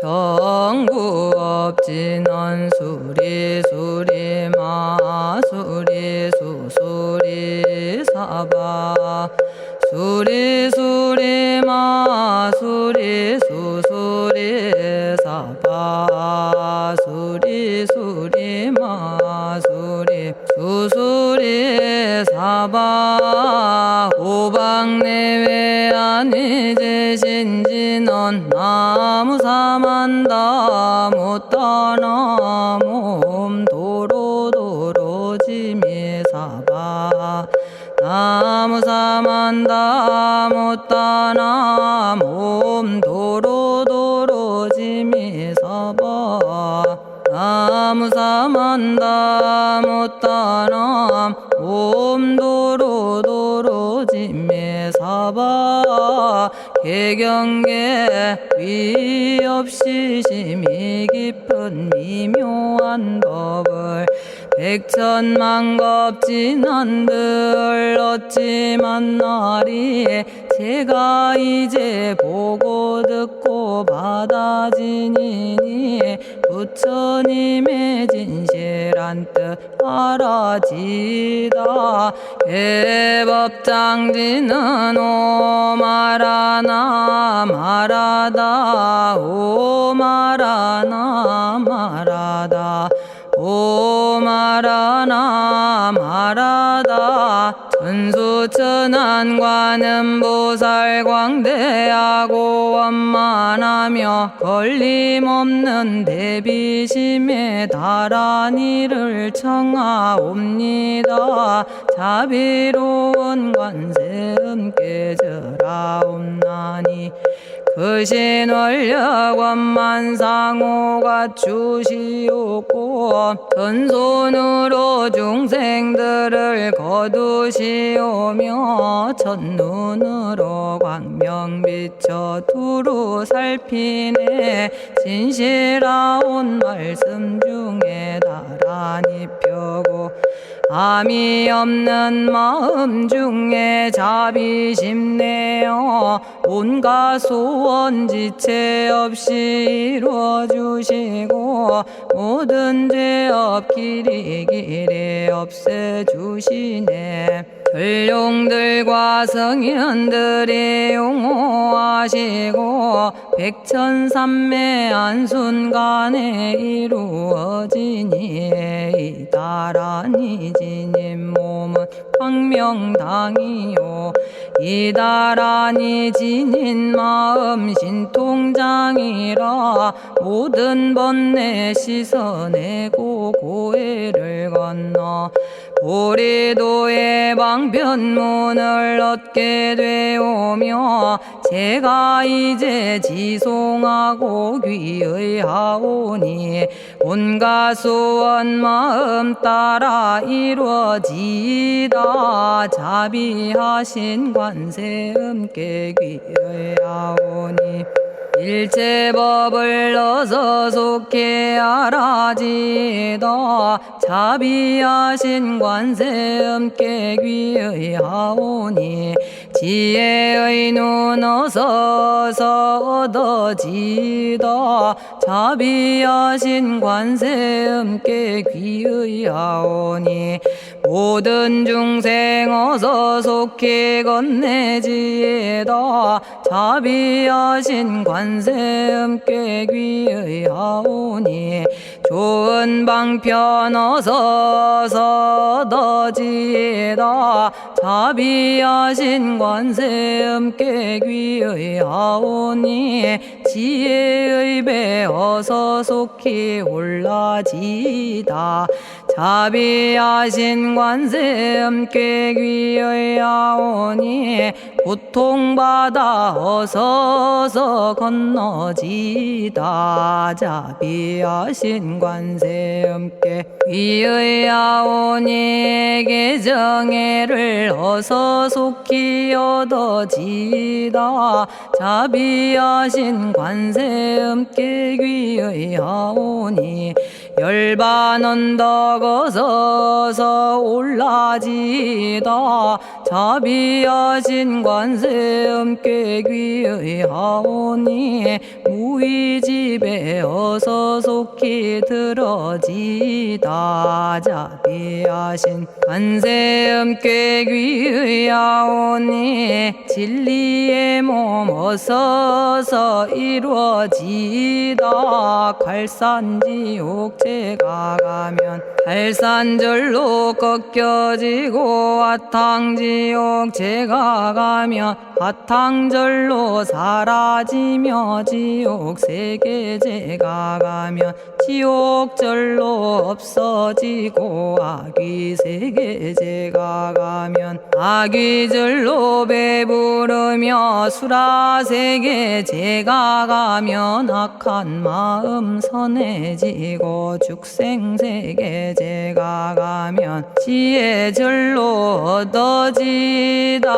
정구업진원 수리수리 마수리 수수리 사바 수리수리 마수리 수수리 사바 수리수리 마수리 수수리 사바 오방내외 안위제신진원 나무사만다 못다나 몸 도로도로지미사바 나무사만다 못다나 몸 도로도로지미사바 나무사만다 못다나 몸 도로도로지미사바 개경계 위없이 심히 깊은 미묘한 법을 백천만겁진한들 어찌 만나리 제가 이제 보고 듣고 받아지니니 부처님의 진실한 뜻 알아지다 해법장지는 오마라나 마라다 오마라나 마라다 오마라나 마라다 천수천안관음보살 광대하고 원만하며 걸림없는 대비심에 달한 이를 청하옵니다. 자비로운 관세음께 절하옵나니 그신원력 원만상호가 주시옵고 전손으로 중생들을 거두시오며 첫눈으로 광명 비쳐 두루 살피네 진실하온 말씀 중에 나란히 펴고 암이 없는 마음 중에 자비심 내어 온갖 소원 지체 없이 이루어주시고 모든 죄업 길이 없애주시네. 전룡들과 성인들이 용호하시고 백천삼매 한순간에 이루어지니 이다라니 지님 몸은 광명당이요 이다라니 지닌 마음 신통장이라 모든 번뇌 씻어내고 고해를 건너 보리도의 방편문을 얻게 되오며 제가 이제 지송하고 귀의하오니 온갖 소원 마음 따라 이루어지다 자비하신 관세음께 귀의하오니 일체법을 어서 속히 알아지다 자비하신 관세음께 귀의하오니 지혜의 눈 어서 얻어지다 자비하신 관세음께 귀의하오니 모든 중생 어서 속히 건네지다 자비하신 관세음께 귀의하오니 좋은 방편 어서 얻어지다 자비하신 관세음께 귀의하오니 지혜의 배 어서 속히 올라지다 자비하신 관세음께 귀의하오니 고통받아 어서 건너지다 자비하신 관세음께 귀의하오니 개정애를 어서 속히 얻어지다 자비하신 관세음께 귀의하오니 열반 언덕 어서서 올라지다 자비하신 관세 음께 귀의하오니 무의집에 어서 속히 들어지다 자비하신 관세 음께 귀의하오니 진리의 몸 어서서 이루어지다 갈산지옥 제가 가면 갈산절로 꺾여지고 화탕지옥 제가 가면 화탕절로 사라지며 지옥 세계 제가 가면 지옥절로 없어지고 아귀 세계 제가 가면 아귀절로 배부르며 수라 세계 제가 가면 악한 마음 선해지고 축생 세계 제가 가면 지혜절로 얻어지다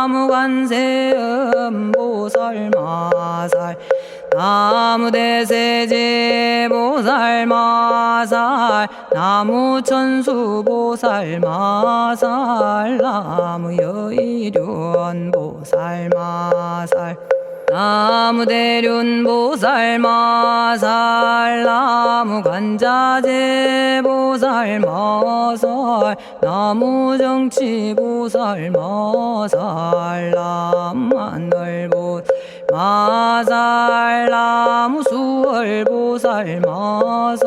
나무관세음 보살마살 나무대세제 보살마살 나무천수 보살마살 나무여의륜 보살마살 나무대륜 보살마살 나무관자재 보살마살 나무정치 보살마살 나무하늘 보살마살 나무수월 보살마살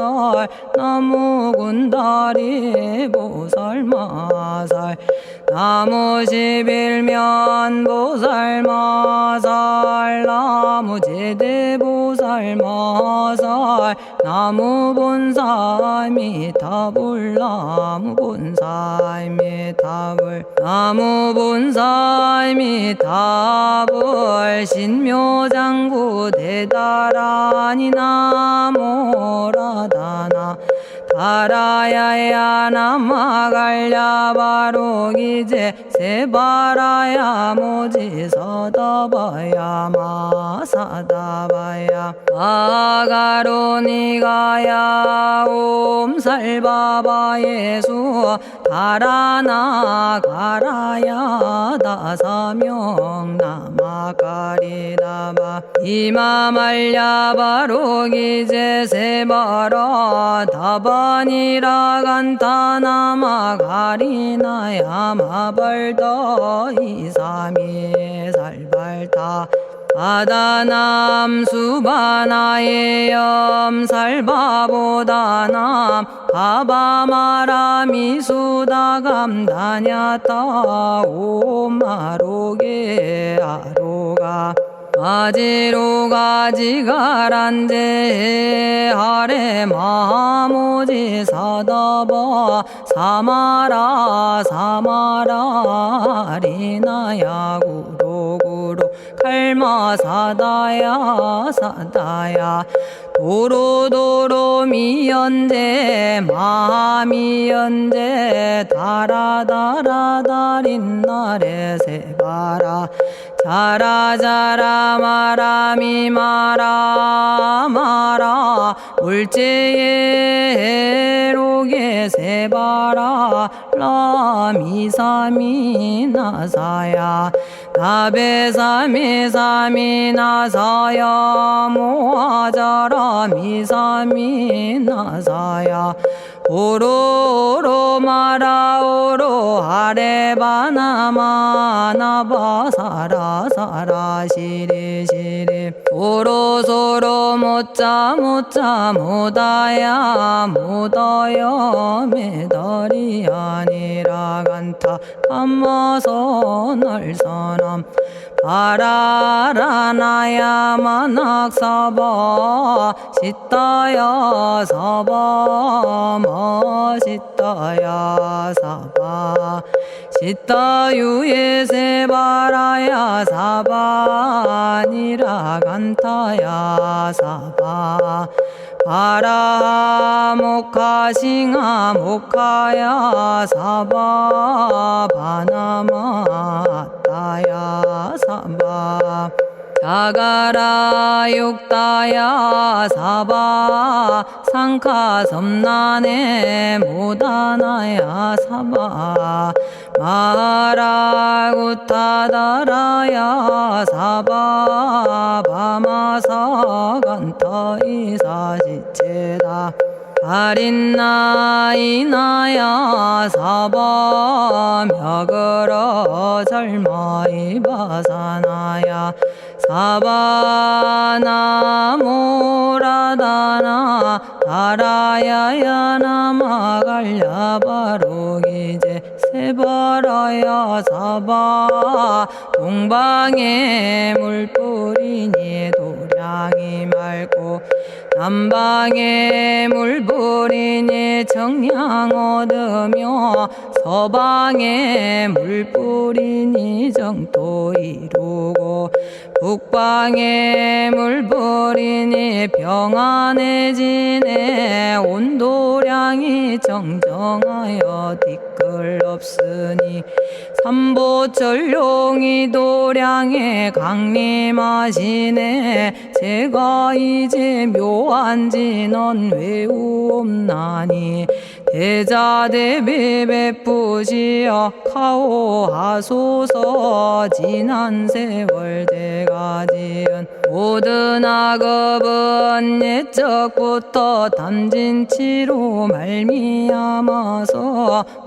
나무군다리 보살마살 나무십일면 보살마살 나무제대 보살마살 나무본사미타불 나무본사미타불 나무본사미타불 신묘장구 대다라니 나모라다나 다라야야 남아갈랴 바로기제 세바라야 모지서다바야 마사다바야 아가로니가야 옴살바바 예수 다라나 가라야 다사명 나마가리다바 이마말랴 바로기제 세바라 다바니라 간타나마 가리나야 마발더 이사미 살발타 바다남 수바나의 염살바보다남 바바마라미 수다감다냐타 오마로게 아로가 아지로가지가란제 하레 마모지 사다바 사마라 사마라 리나야 구로구로 칼마 사다야 사다야 도로도로 미연제 마미연제 다라다라다린나레 세바라 자라자라 마라미 마라 마라 울제에 로게 세바라 라미사미 나사야 나베사미사미 나사야 모아자라 미사미 나사야 오로로 마라오로 아레바나마 나바사라 사라 시리 시리 오로소로 모짜 모짜 모다야 모다야 메다리 아니라 간타 담마서 날선함 바라라나야 만학사바 시타야 사바 마시타야 사바 시타유예 세바라야 사바니라 간타야 사바 바라 모카싱아 모카야 사바 바나마 따야 사바 자가라 육다야 사바 상카 섬난에 모다나야 사바 마라구타다라야 사바 바마사간타 이사시체다 아린나이나야 사바 며그러 절마이바사나야 사바나모라다나 다라야야 나마갈야바로기제 세바라야 사바 동방에 물뿌리니 도량이 맑고 남방에 물뿌리니 정량 얻으며 서방에 물뿌리니 정토 이루고 북방에 물뿌리니 평안해지네 온도량이 정정하여 뒤끌 없으니 삼보철룡이 도량에 강림하시네 제가 이제 묘한 진언 외우옵나니 대자대비 베푸시어 카오하소서 지난 세월 제가 지은 모든 악업은 옛적부터 탐진치로 말미암아서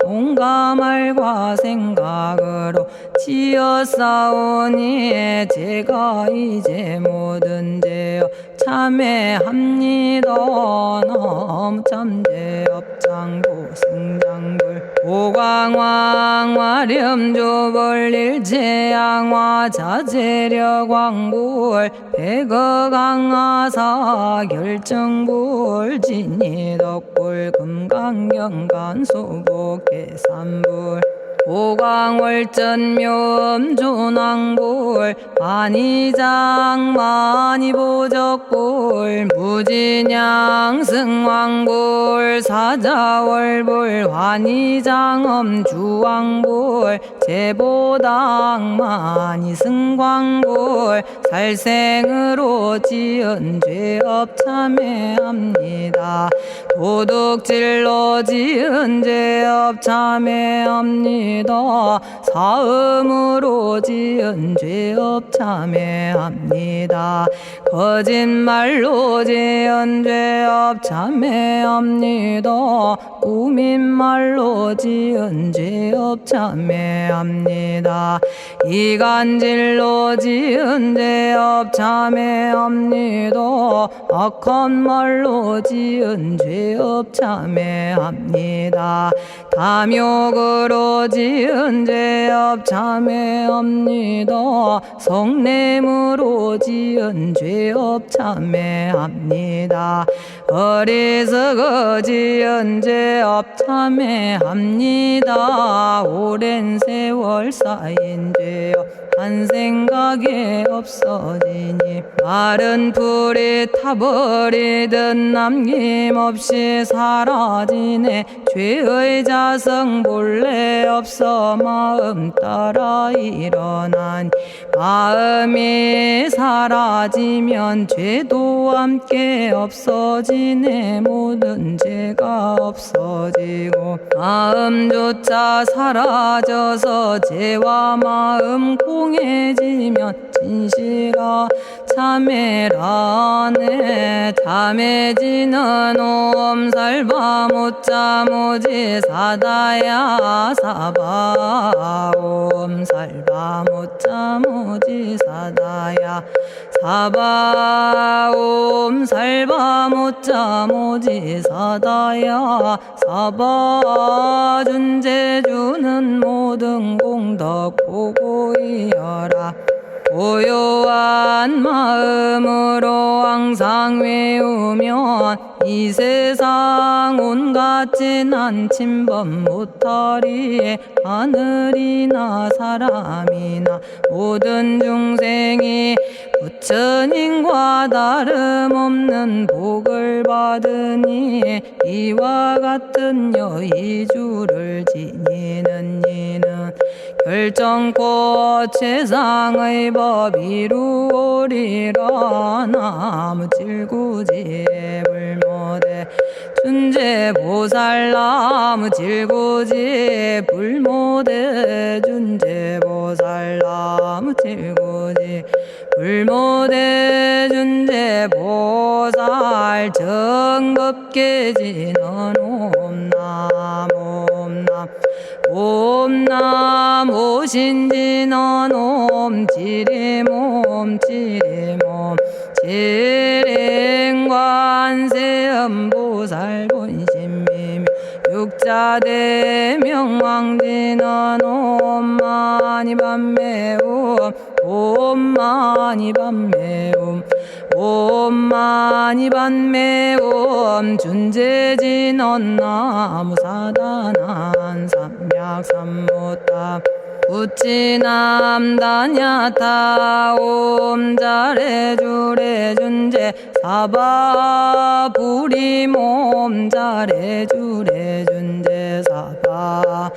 온갖 말과 생각으로 지었사오니 제가 이제 모든 죄업 참회합니다. 너무 참죄업장고 승장불 오광왕 화렴조벌 일체양화 자재력왕불 백어강하사 결정불 진이덕불 금강경간소복계산불 오광월전묘음존왕불 반의장 만이보적불 무진양승왕불 사자월불 환의장엄 주왕불 제보당 만이승광불 살생으로 지은 죄업 참회합니다. 도둑질로 지은 죄업 참회합니다. 사음으로 지은 죄업 참회합니다. 거짓말로 지은 죄업 참회합니다. 꾸민말로 지은 죄업 참회합니다. 이간질로 지은 죄업 참회합니다. 악한 말로 지은 죄업 참회합니다. 탐욕으로 지은 죄업 참회합니다. 성냄으로 지은 죄업 참회합니다. 어리석어 지은 죄업 참회합니다. 오랜 세월 쌓인 죄업 한 생각에 없어지니 마른 풀이 타버리듯 남김없이 사라지네. 죄의 자성 본래 없어 마음 따라 일어나니 마음이 사라지면 죄도 함께 없어지네. 모든 죄가 없어지고 마음조차 사라져서 죄와 마음 공해지면 진실아 참회라네. 참해지는 옴살바 못자 모지 사다야 사바 옴살바 못자 모지 사다야 사바 옴살바 못자 모지 사다야 사바 준제주는 모든 공덕 보고이여라. 고요한 마음으로 항상 외우면 이 세상 온갖 진한 침범 못하리. 하늘이나 사람이나 모든 중생이 부처님과 다름없는 복을 받으니 이와 같은 여의주를 지니는 이는 결정코 최상의 법 이루오리라. 나무 질구지 불모대 준재보살. 나무 질구지 불모대 준재보살. 나무 질구지 불모대 준재보살. 정겁계지는 옴남 옴남 옴남 오신지는 옴 지림옴 지림옴 지림관세음보살 본심미묘 육자대명왕지는 옴마니밤매옴 옴마니밤매옴 옴마니밤매옴 준재진언 나무사다난 삼약삼무타 우치남다냐타 옴자레주레 준재 사바 부리몸 자레주레 준재 사바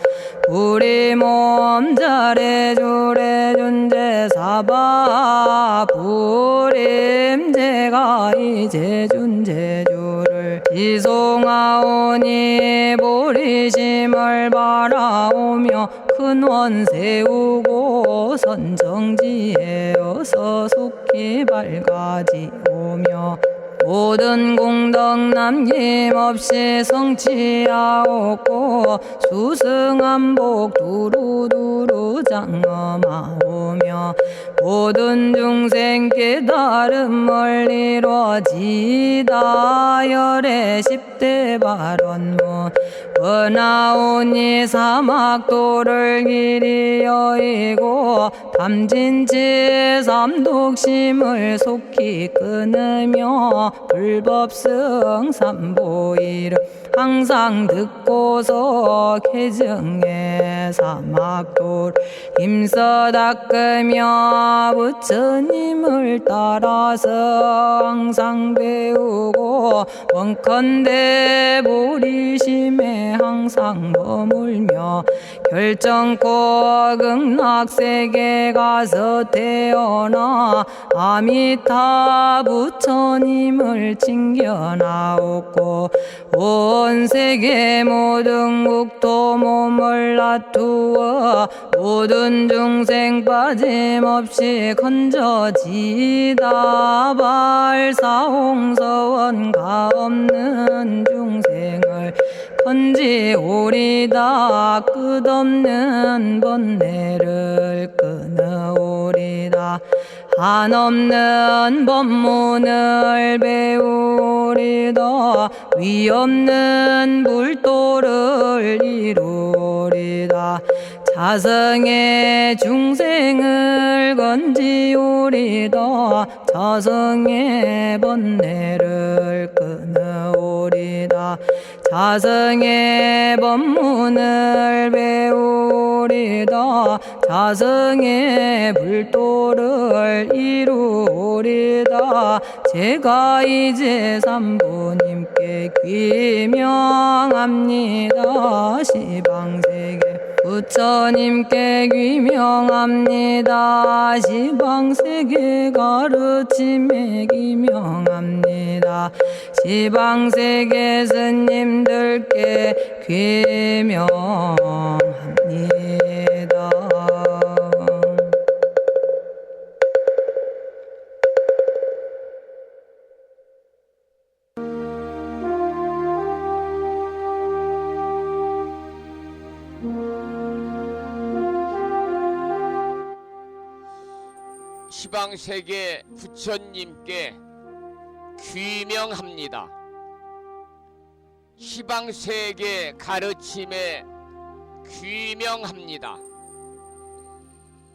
부리몸 자레주레 준재 사바 부림. 제가 이제 준재주를 지송하오니 보리심을 바라오며 큰원 세우고 선정지에 어서 속히 밝아지오며 모든 공덕 남김없이 성취하옵고 수승한복 두루두루 장엄하오며 모든 중생 깨달음을 이루어지다. 열의 10대 발언문 은하오니 사막도를 길이 여의고 탐진치 삼독심을 속히 끊으며 불법승 삼보이를 항상 듣고서 개정해 사막도를 힘써 닦으며 부처님을 따라서 항상 배우고 원컨대 보리심에 항상 머물며 결정코 극락세계 가서 태어나 아미타 부처님을 칭견하옵고 온 세계 모든 국토 몸을 놔두어 모든 중생 빠짐없이 건져지다. 발사홍서원 가없는 중생을 건지오리다. 끝없는 번뇌를 끊어오리다. 한없는 법문을 배우리다. 위없는 불도를 이루리다. 자성의 중생을 건지오리다. 자성의 번뇌를 끊어오리다. 자성의 법문을 배우리다. 자성의 불도를 이루리다. 제가 이제 삼부님께 귀명합니다. 시방세계 부처님께 귀명합니다. 시방세계 가르침에 귀명합니다. 시방세계 스님들께 귀명합니다. 시방세계 부처님께 귀명합니다. 시방세계 가르침에 귀명합니다.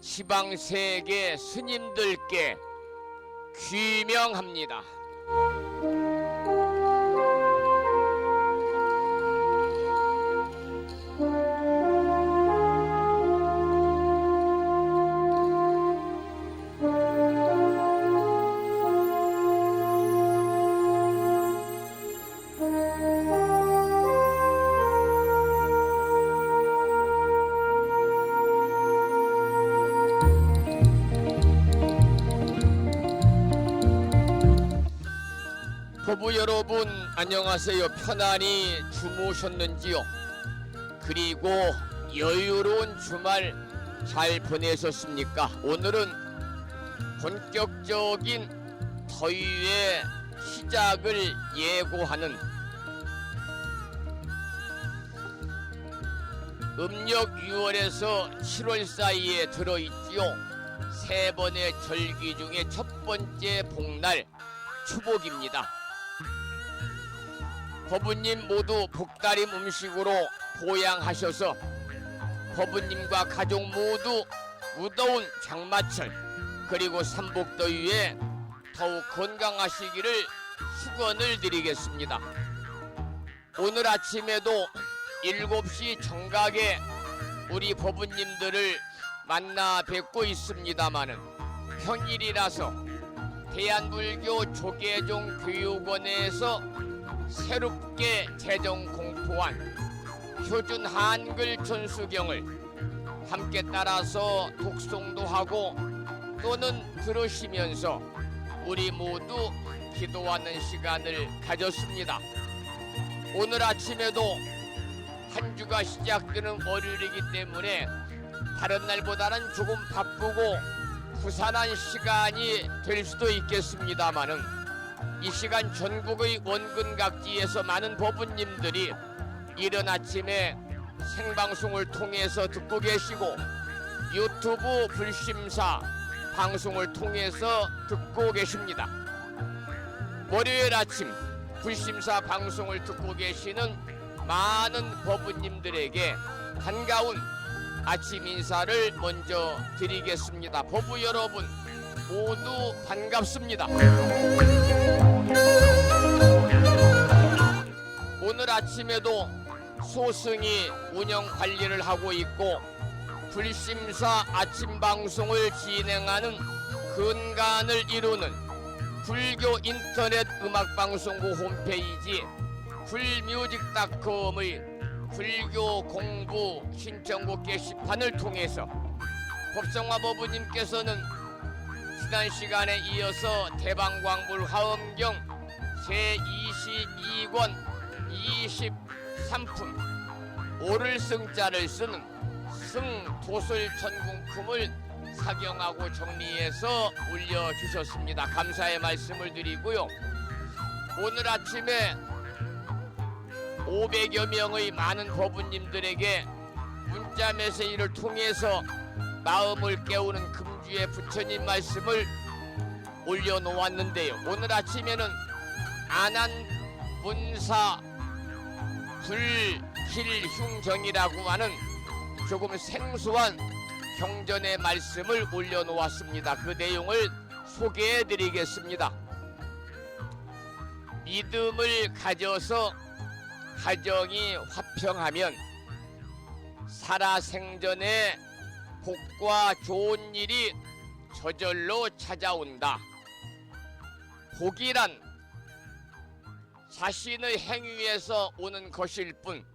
시방세계 스님들께 귀명합니다. 여러분 안녕하세요. 편안히 주무셨는지요? 그리고 여유로운 주말 잘 보내셨습니까? 오늘은 본격적인 더위의 시작을 예고하는 음력 6월에서 7월 사이에 들어있지요. 세 번의 절기 중에 첫 번째 복날 추복입니다. 법부님 모두 복다림 음식으로 보양하셔서 법부님과 가족 모두 무더운 장마철 그리고 삼복더위에 더욱 건강하시기를 축원을 드리겠습니다. 오늘 아침에도 7시 정각에 우리 법부님들을 만나 뵙고 있습니다마는 평일이라서 대한불교 조계종 교육원에서 새롭게 제정 공포한 표준 한글 천수경을 함께 따라서 독송도 하고 또는 들으시면서 우리 모두 기도하는 시간을 가졌습니다. 오늘 아침에도 한 주가 시작되는 월요일이기 때문에 다른 날보다는 조금 바쁘고 부산한 시간이 될 수도 있겠습니다마는 이 시간 전국의 원근각지에서 많은 법부님들이 이른 아침에 생방송을 통해서 듣고 계시고 유튜브 불심사 방송을 통해서 듣고 계십니다. 월요일 아침 불심사 방송을 듣고 계시는 많은 법부님들에게 반가운 아침 인사를 먼저 드리겠습니다. 법부 여러분 모두 반갑습니다. 오늘 아침에도 소승이 운영 관리를 하고 있고 불심사 아침 방송을 진행하는 근간을 이루는 불교 인터넷 음악방송국 홈페이지 불뮤직닷컴의 불교 공부 신청곡 게시판을 통해서 법성화 법부님께서는 지난 시간에 이어서 대방광불 화엄경 제22권 23품 오를 승자를 쓰는 승도설천궁품을 사경하고 정리해서 올려주셨습니다. 감사의 말씀을 드리고요. 오늘 아침에 500여 명의 많은 법부님들에게 문자 메시지를 통해서 마음을 깨우는 금주의 부처님 말씀을 올려놓았는데요. 오늘 아침에는 안한문사 불길흉정이라고 하는 조금 생소한 경전의 말씀을 올려놓았습니다. 그 내용을 소개해드리겠습니다. 믿음을 가져서 가정이 화평하면 살아생전에 복과 좋은 일이 저절로 찾아온다. 복이란 자신의 행위에서 오는 것일 뿐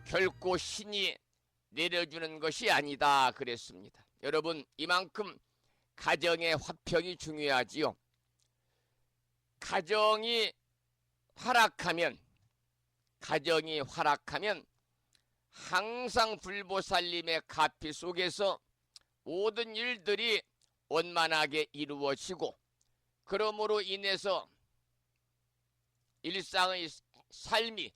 결코 신이 내려주는 것이 아니다 그랬습니다. 여러분 이만큼 가정의 화평이 중요하지요. 가정이 활락하면 항상 불보살님의 가피 속에서 모든 일들이 원만하게 이루어지고 그러므로 인해서 일상의 삶이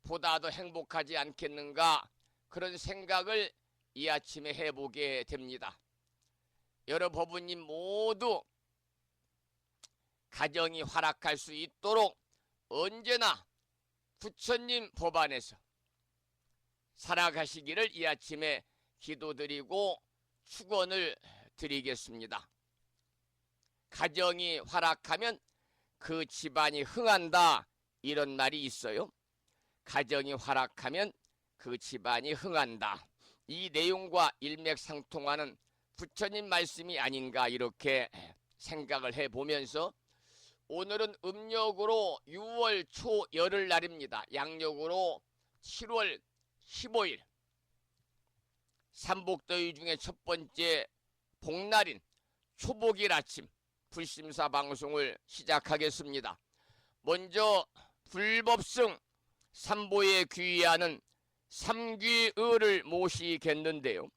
보다 더 행복하지 않겠는가 그런 생각을 이 아침에 해보게 됩니다. 여러 법부님 모두 가정이 활락할 수 있도록 언제나 부처님 법 안에서 살아가시기를 이 아침에 기도드리고 축원을 드리겠습니다. 가정이 활락하면 그 집안이 흥한다 이런 말이 있어요. 가정이 활락하면 그 집안이 흥한다. 이 내용과 일맥상통하는 부처님 말씀이 아닌가 이렇게 생각을 해보면서 오늘은 음력으로 6월 초 열흘날입니다. 양력으로 7월 15일 삼복더위 중에 첫 번째 복날인 초복일 아침 불심사 방송을 시작하겠습니다. 먼저 불법승 삼보에 귀의하는 삼귀의를 모시겠는데요.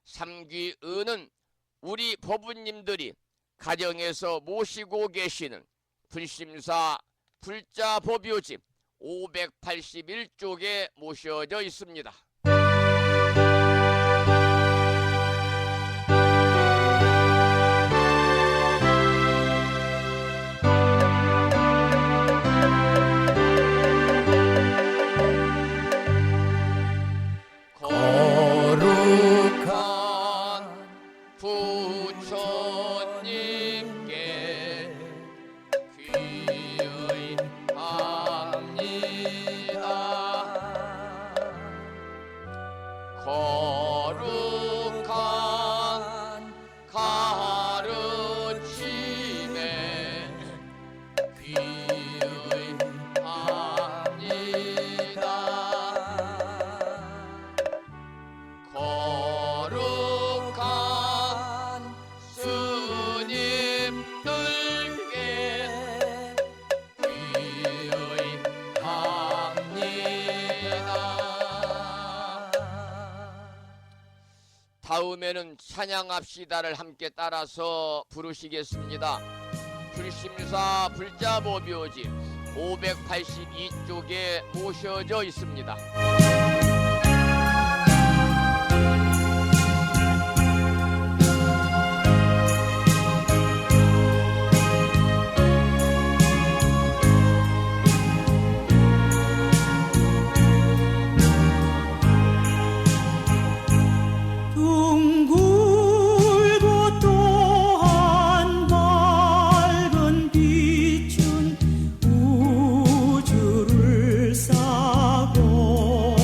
삼귀의는 우리 법부님들이 가정에서 모시고 계시는 불심사 불자법요집 581쪽에 모셔져 있습니다. 거룩한 부처님께 귀의합니다. 거룩한 가르침에 귀의합니다. 거룩한 스님들께 귀의합니다. 다음에는 찬양합시다를 함께 따라서 부르시겠습니다. 불심사 불자법요집 582쪽에 모셔져 있습니다. 둥글고 또한 밝은 빛은 우주를 싸고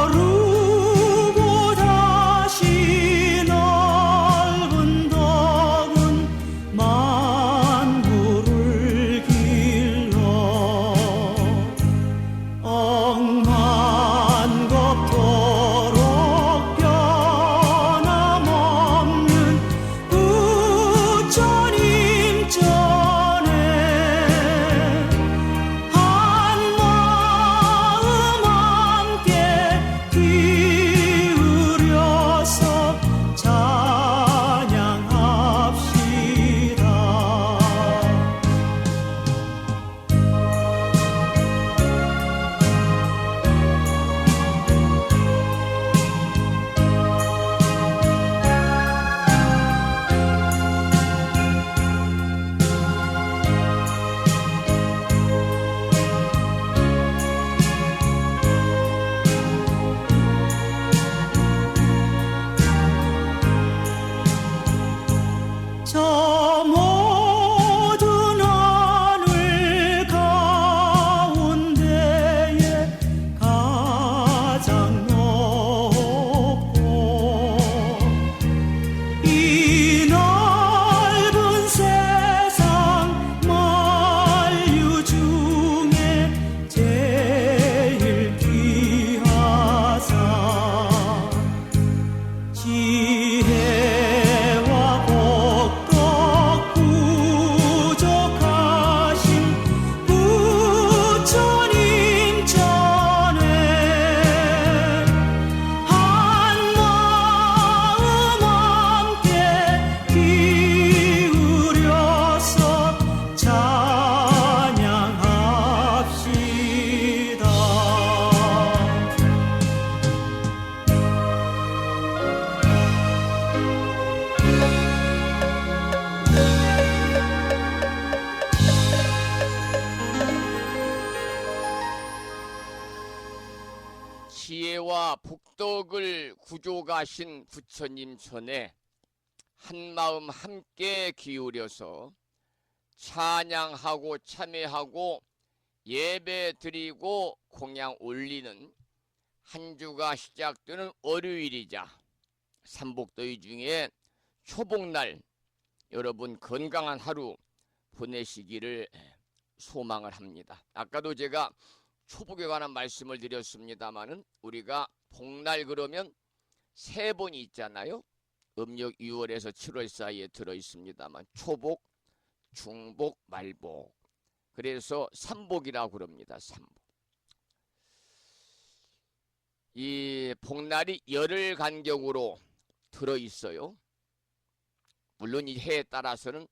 오르고 다시 넓은 덕은 만물을 길러 억만겁도록 변함없는 부처님 전에 한마음 함께 기울여서 찬양합시다. 저 모든 하늘 가운데에 가장 높고 이 넓은 세상 만류 중에 제일 귀하사 지혜와 복덕 부족하신 부처님 전에 한마음 함께 기울여서 찬양합시다. 지혜와 복덕을 구족하신 부처님 전에 한마음 함께 기울여서 찬양하고 참회하고 예배 드리고 공양 올리는 한 주가 시작되는 월요일이자 삼복더위 중에 초복날 여러분 건강한 하루 보내시기를 소망을 합니다. 아까도 제가 초복에 관한 말씀을 드렸습니다마는 우리가 복날 그러면 세 번이 있잖아요. 음력 6월에서 7월 사이에 들어 있습니다만 초복, 중복, 말복. 그래서 삼복이라고 그럽니다. 삼복. 이 복날이 열흘 간격으로 들어 있어요. 물론 이 해에 따라서는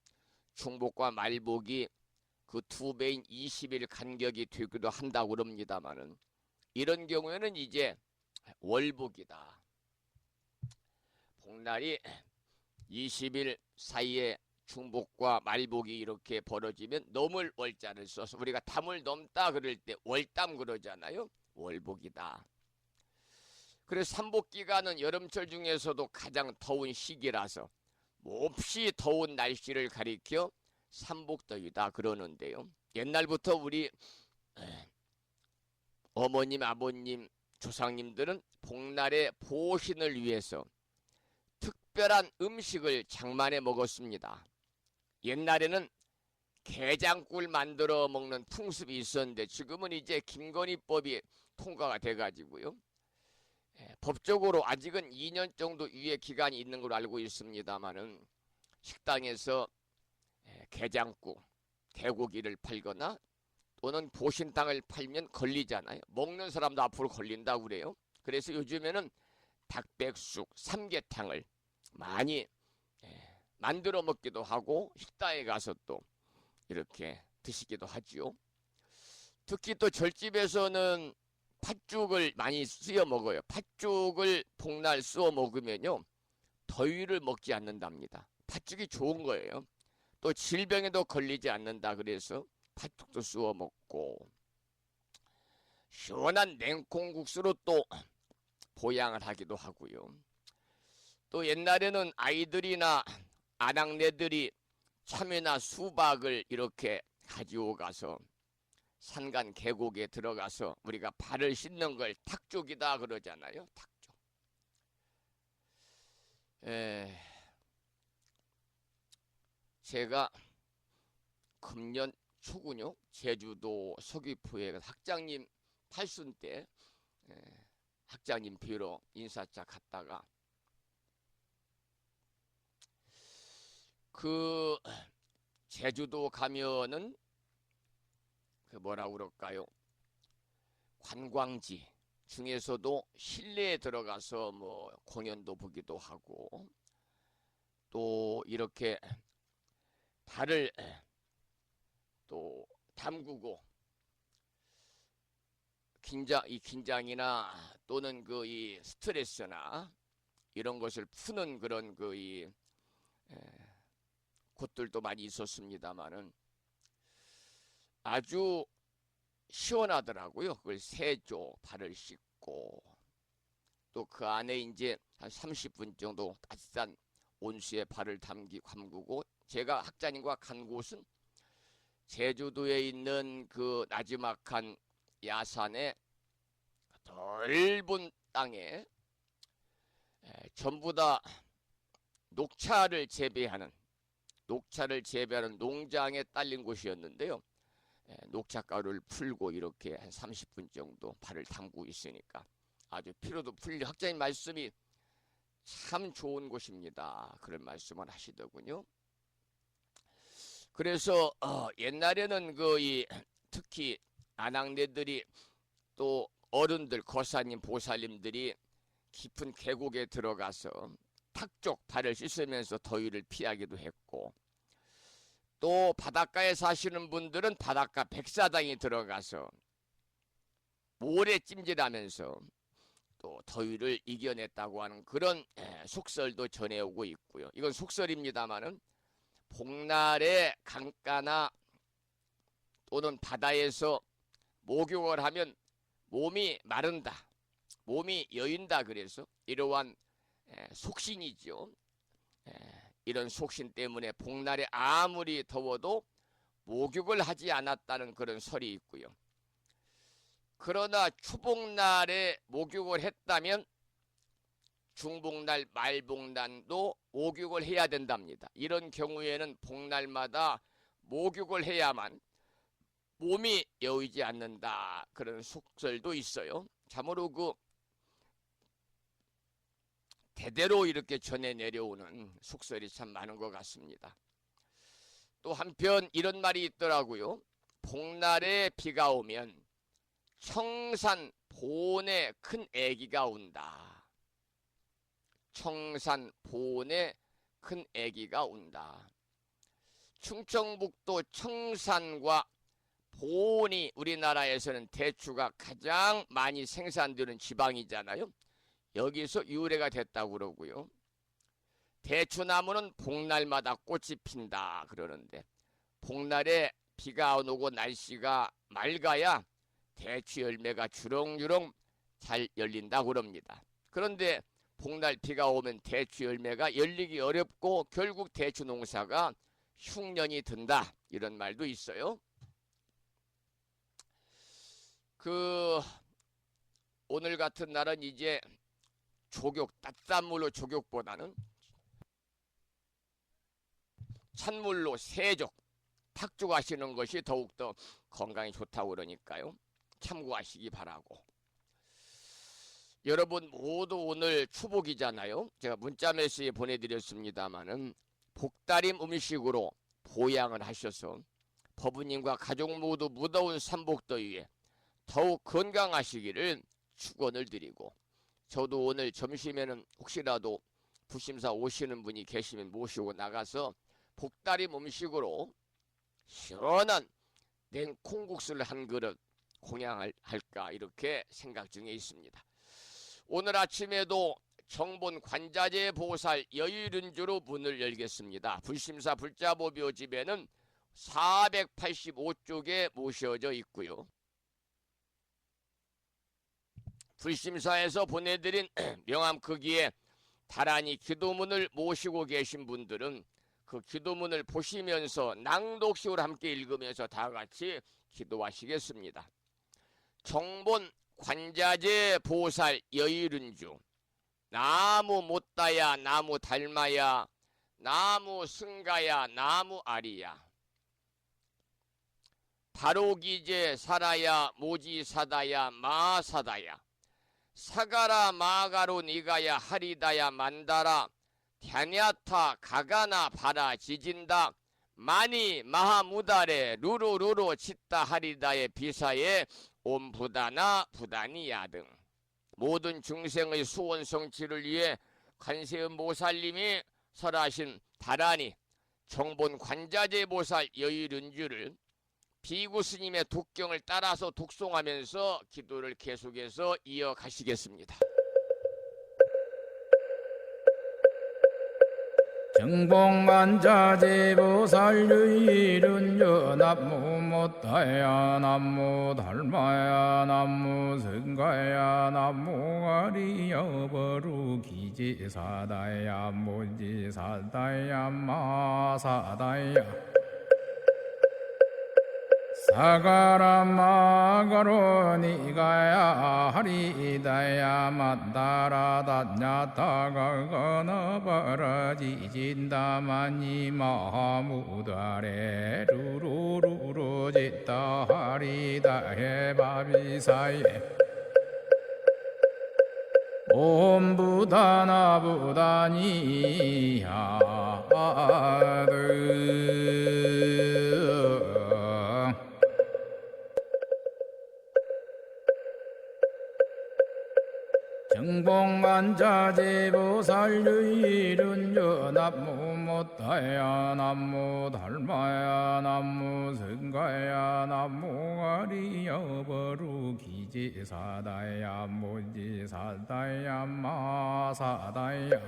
중복과 말복이 그 두 배인 20일 간격이 되기도 한다고 그럽니다만은 이런 경우에는 이제 월복이다. 복날이 20일 사이에 중복과 말복이 이렇게 벌어지면 넘을 월자를 써서 우리가 담을 넘다 그럴 때 월담 그러잖아요. 월복이다. 그래서 삼복기간은 여름철 중에서도 가장 더운 시기라서 몹시 더운 날씨를 가리켜 삼복더위다 그러는데요. 옛날부터 우리 어머님, 아버님, 조상님들은 복날의 보신을 위해서 특별한 음식을 장만해 먹었습니다. 옛날에는 게장국을 만들어 먹는 풍습이 있었는데 지금은 이제 김건희법이 통과가 돼가지고요. 법적으로 아직은 2년 정도 유예 기간이 있는 걸로 알고 있습니다만은 식당에서 게장국, 대고기를 팔거나 또는 보신탕을 팔면 걸리잖아요. 먹는 사람도 앞으로 걸린다고 그래요. 그래서 요즘에는 닭백숙, 삼계탕을 많이 만들어 먹기도 하고 식당에 가서 또 이렇게 드시기도 하지요. 특히 또 절집에서는 팥죽을 많이 쓰여 먹어요. 팥죽을 복날 쓰어 먹으면요 더위를 먹지 않는답니다. 팥죽이 좋은 거예요. 또 질병에도 걸리지 않는다 그래서 팥죽도 쓰어 먹고 시원한 냉콩국수로 또 보양을 하기도 하고요. 또 옛날에는 아이들이나 아낙네들이 참외나 수박을 이렇게 가지고 가서 산간 계곡에 들어가서 우리가 발을 씻는 걸 탁족이다 그러잖아요. 탁족. 제가 금년 초군요. 제주도 서귀포에 학장님 팔순 때 학장님 뵈러 인사차 갔다가 그 제주도 가면은 그 뭐라 그럴까요? 관광지 중에서도 실내에 들어가서 뭐 공연도 보기도 하고 또 이렇게 발을 또 담그고 긴장이나 또는 그 이 스트레스나 이런 것을 푸는 그런 그 이 곳들도 많이 있었습니다만은 아주 시원하더라고요. 그걸 세조 발을 씻고 또 그 안에 이제 한 30분 정도 따뜻한 온수에 발을 담그고 제가 학자님과 간 곳은 제주도에 있는 그 나지막한 야산의 넓은 땅에 전부 다 녹차를 재배하는 농장에 딸린 곳이었는데요. 녹차가루를 풀고 이렇게 한 30분 정도 발을 담그고 있으니까 아주 피로도 풀려 학자님 말씀이 참 좋은 곳입니다. 그런 말씀을 하시더군요. 그래서 옛날에는 특히 아낙네들이 또 어른들 거사님 보살님들이 깊은 계곡에 들어가서 탁족 발을 씻으면서 더위를 피하기도 했고 또 바닷가에 사시는 분들은 바닷가 백사장에 들어가서 모래 찜질하면서 또 더위를 이겨냈다고 하는 그런 속설도 전해오고 있고요. 이건 속설입니다만은 복날에 강가나 또는 바다에서 목욕을 하면 몸이 마른다, 몸이 여인다 그래서 이러한 속신이죠. 이런 속신 때문에 복날에 아무리 더워도 목욕을 하지 않았다는 그런 설이 있고요. 그러나 추복날에 목욕을 했다면 중복날, 말복날도 목욕을 해야 된답니다. 이런 경우에는 복날마다 목욕을 해야만 몸이 여의지 않는다. 그런 속설도 있어요. 참으로 그 대대로 이렇게 전해 내려오는 속설이 참 많은 것 같습니다. 또 한편 이런 말이 있더라고요. 복날에 비가 오면 청산 본에 큰 애기가 온다. 청산 본에 큰 애기가 온다. 충청북도 청산과 보온이 우리나라에서는 대추가 가장 많이 생산되는 지방이잖아요. 여기서 유래가 됐다고 그러고요. 대추나무는 복날마다 꽃이 핀다 그러는데 복날에 비가 안 오고 날씨가 맑아야 대추 열매가 주렁주렁 잘 열린다고 그럽니다. 그런데 복날 비가 오면 대추 열매가 열리기 어렵고 결국 대추 농사가 흉년이 든다 이런 말도 있어요. 오늘 같은 날은 이제 조격, 따뜻한 물로 조격보다는 찬물로 세족, 탁족하시는 것이 더욱더 건강에 좋다고 그러니까요. 참고하시기 바라고. 여러분 모두 오늘 추복이잖아요. 제가 문자 메시지 보내드렸습니다마는 복다림 음식으로 보양을 하셔서 법부님과 가족 모두 무더운 삼복더위에 더욱 건강하시기를 축원을 드리고 저도 오늘 점심에는 혹시라도 부심사 오시는 분이 계시면 모시고 나가서 복다림 음식으로 시원한 냉콩국수를 한 그릇 공양할까 이렇게 생각 중에 있습니다. 오늘 아침에도 정본 관자재 보살 여의륜주로 문을 열겠습니다. 불심사 불자보묘 집에는 485쪽에 모셔져 있고요. 불심사에서 보내드린 명함 크기에 다란히 기도문을 모시고 계신 분들은 그 기도문을 보시면서 낭독식으로 함께 읽으면서 다 같이 기도하시겠습니다. 정본 관자재 보살 여의륜주 나무 못다야 나무 닮아야 나무 승가야 나무 아리야 바로기제 살아야 모지 사다야 마 사다야 사가라 마가로 니가야 하리다야 만다라 갸냐타 가가나 바라 지진다 마니 마하무다레 루루루루 치따 하리다의 비사에 옴부다나 부다니야 등 모든 중생의 수원 성취를 위해 관세음 보살님이 설하신 다란히 정본 관자재 보살 여의륜주를 비구 스님의 독경을 따라서 독송하면서 기도를 계속해서 이어가시겠습니다. 정봉관자재보살 유일은여 남무 못다야 남무 달마야 남무 승가야 남무 가리여 버루기지사다야 모지사다야 마사다야 사가라 마가로 니가야 하리다야 만다라 다냐타가가나 바라지진다마니 마하무다레 루루루루 짓다 하리다 해바비사예 옴부다나 부다니야 정봉만자재보살 유일은여 남무 못다야 남무 달마야 남무 승가야 남무 가리여 버루기지사다야 모지사다야 마사다야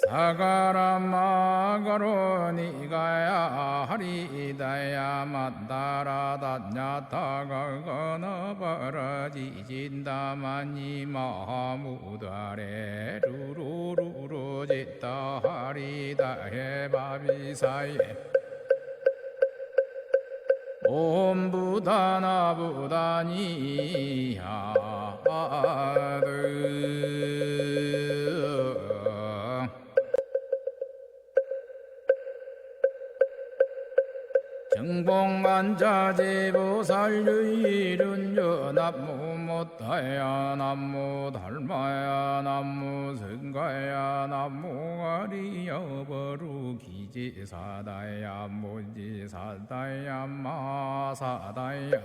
사가라 마가로 니가야 하리다야 만다라 다냐타가가나 바라지진다마니 마하무다레 루루루루 짓다 하리다 해바비사예 옴부다나 부다니야 정봉안자제보살유일은요 남무 못다야 남무 달마야 남무 성가야 남무 아리여버루 기지사다야 무지사다야 마사다야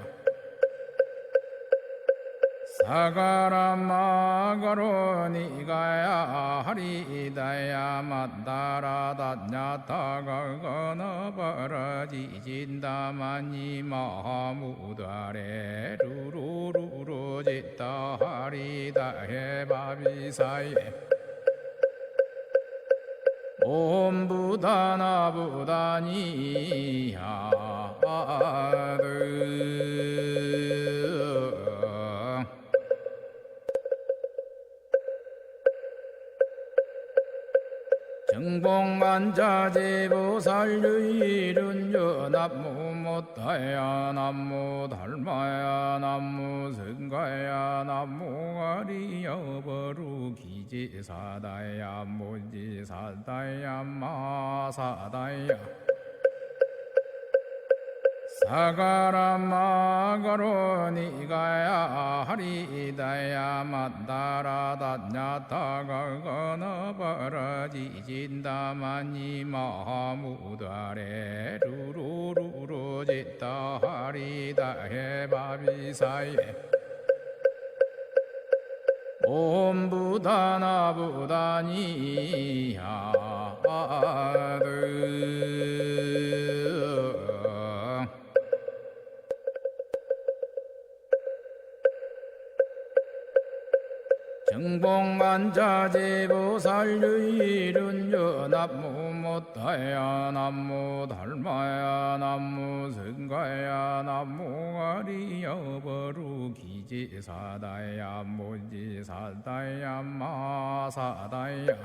사가라마가로니가야 하리다야 만다라다냐타가거나바라지진다마니 마무다레 루루루루지따 하리다해 바비사예 옴부다나부다니야드 정봉안자제보살유일은요 남무 못다야 남무 달마야 남무 성가야 남무 아리여버루 기지사다야 무지사다야 마사다야 사가라마가로니가야 하리다야 만다라다냐타가거나바라지진다마니 마무다레 루루루루지따 하리다해 바비사예 옴부다나부다니야드 정봉안자제보살유일은요 남무 못다야 남무 달마야 남무 성가야 남무 아리여버루 기지사다야 무지사다야 마사다야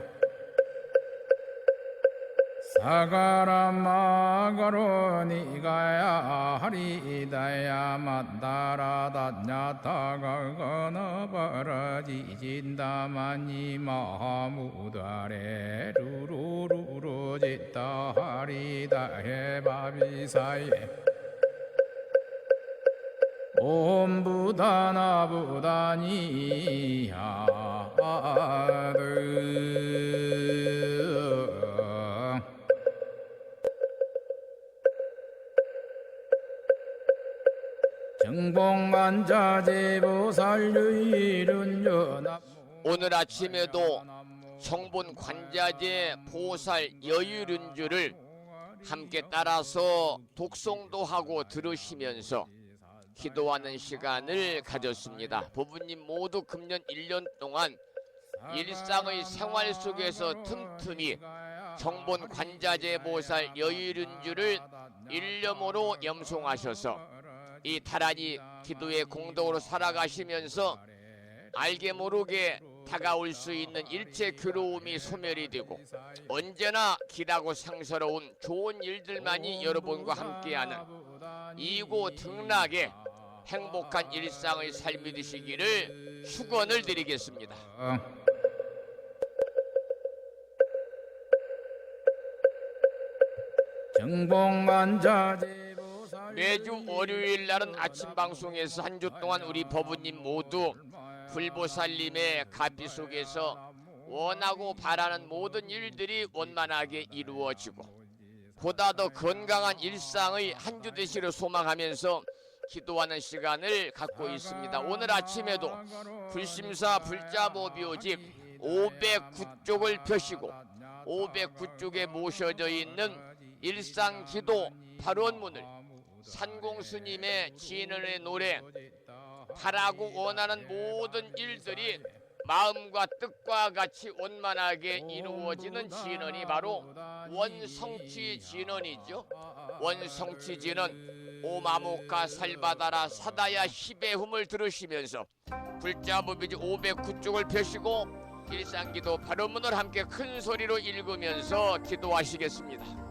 사가라마가로니가야 하리다야 만다라다냐타가거나바라지진다마니 마무다레 루루루루지따 하리다해 바비사예 옴부다나부다니야드 정봉안자제보살유일은요 오늘 아침에도 정본 관자재 보살 여유륜주를 함께 따라서 독송도 하고 들으시면서 기도하는 시간을 가졌습니다. 부부님 모두 금년 1년 동안 일상의 생활 속에서 틈틈이 정본 관자재 보살 여유륜주를 일념으로 염송하셔서 이 타란이 기도의 공덕으로 살아가시면서 알게 모르게 다가올 수 있는 일체 괴로움이 소멸이 되고 언제나 길하고 상서로운 좋은 일들만이 여러분과 함께하는 이고 등락의 행복한 일상의 삶이 되시기를 축원을 드리겠습니다. 매주 월요일 날은 아침 방송에서 한 주 동안 우리 법우님 모두 불보살님의 가피 속에서 원하고 바라는 모든 일들이 원만하게 이루어지고 보다 더 건강한 일상의 한 주 되시를 소망하면서 기도하는 시간을 갖고 있습니다. 오늘 아침에도 불심사 불자보비오집 509쪽을 펴시고 509쪽에 모셔져 있는 일상기도 발원문을 산공스님의 진언의 노래 바라고 원하는 모든 일들이 마음과 뜻과 같이 원만하게 이루어지는 진언이 바로 원성취 진언이죠. 원성취 진언 오마모카 살바다라 사다야 히베훔을 들으시면서 불자부비지 509쪽을 펴시고 일상기도 발언문을 함께 큰 소리로 읽으면서 기도하시겠습니다.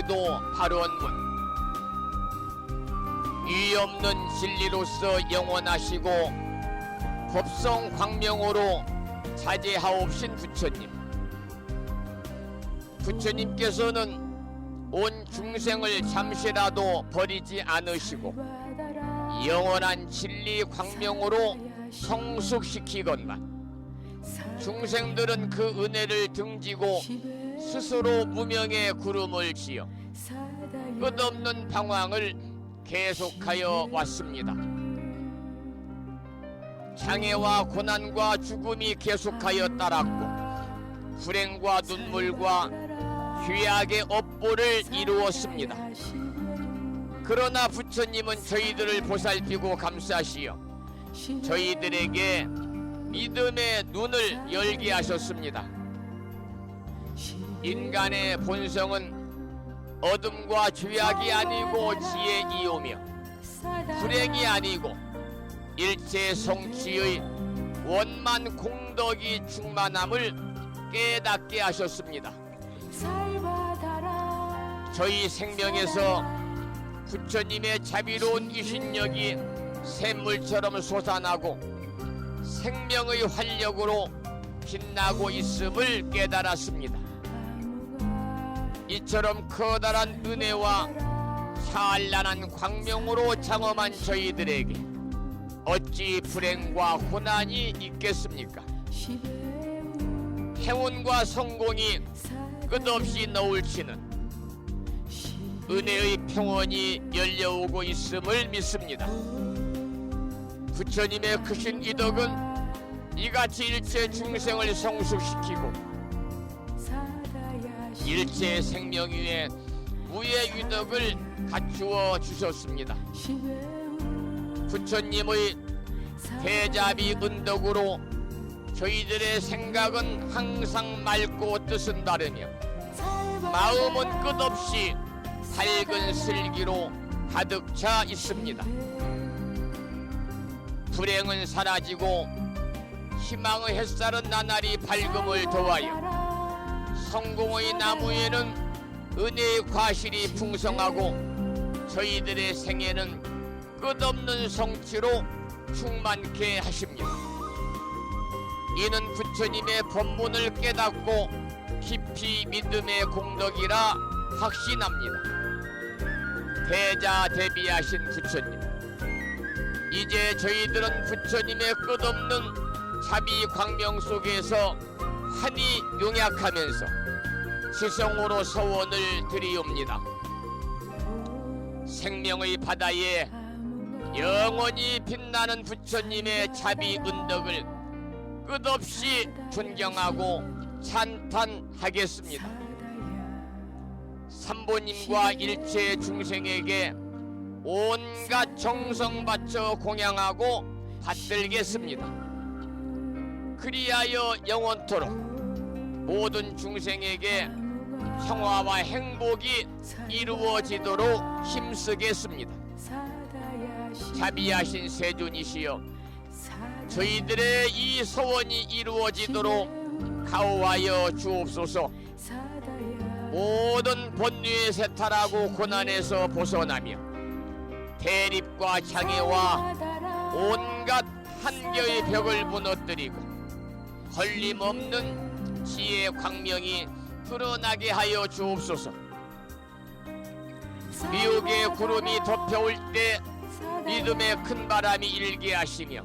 기도 발원문 위 없는 진리로서 영원하시고 법성 광명으로 자제하옵신 부처님, 부처님께서는 온 중생을 잠시라도 버리지 않으시고 영원한 진리 광명으로 성숙시키건만 중생들은 그 은혜를 등지고 스스로 무명의 구름을 지어 끝없는 방황을 계속하여 왔습니다. 장애와 고난과 죽음이 계속하여 따랐고 불행과 눈물과 죄악의 업보를 이루었습니다. 그러나 부처님은 저희들을 보살피고 감싸시어 저희들에게 믿음의 눈을 열게 하셨습니다. 인간의 본성은 어둠과 죄악이 아니고 지혜이오며 불행이 아니고 일체 성취의 원만 공덕이 충만함을 깨닫게 하셨습니다. 저희 생명에서 부처님의 자비로운 유신력이 샘물처럼 솟아나고 생명의 활력으로 빛나고 있음을 깨달았습니다. 이처럼 커다란 은혜와 찬란한 광명으로 장엄한 저희들에게 어찌 불행과 고난이 있겠습니까? 행운과 성공이 끝없이 너울치는 은혜의 평원이 열려오고 있음을 믿습니다. 부처님의 크신 이덕은 이같이 일체 중생을 성숙시키고 일체 생명 위에 무의 위덕을 갖추어 주셨습니다. 부처님의 대자비 은덕으로 저희들의 생각은 항상 맑고 뜻은 다르며 마음은 끝없이 밝은 슬기로 가득 차 있습니다. 불행은 사라지고 희망의 햇살은 나날이 밝음을 더하여 성공의 나무에는 은혜의 과실이 풍성하고 저희들의 생애는 끝없는 성취로 충만케 하십니다. 이는 부처님의 법문을 깨닫고 깊이 믿음의 공덕이라 확신합니다. 대자대비하신 부처님, 이제 저희들은 부처님의 끝없는 자비 광명 속에서 환히 용약하면서 지성으로 서원을 드리옵니다. 생명의 바다에 영원히 빛나는 부처님의 자비 은덕을 끝없이 존경하고 찬탄하겠습니다. 삼보님과 일체 중생에게 온갖 정성 바쳐 공양하고 받들겠습니다. 그리하여 영원토록 모든 중생에게 평화와 행복이 이루어지도록 힘쓰겠습니다. 자비하신 세존이시여, 저희들의 이 소원이 이루어지도록 가호하여 주옵소서. 모든 번뇌에 세탈하고 고난에서 벗어나며 대립과 장애와 온갖 한계의 벽을 무너뜨리고 걸림없는 지혜 광명이 드러나게 하여 주옵소서. 미혹의 구름이 덮여올 때 믿음의 큰 바람이 일게 하시며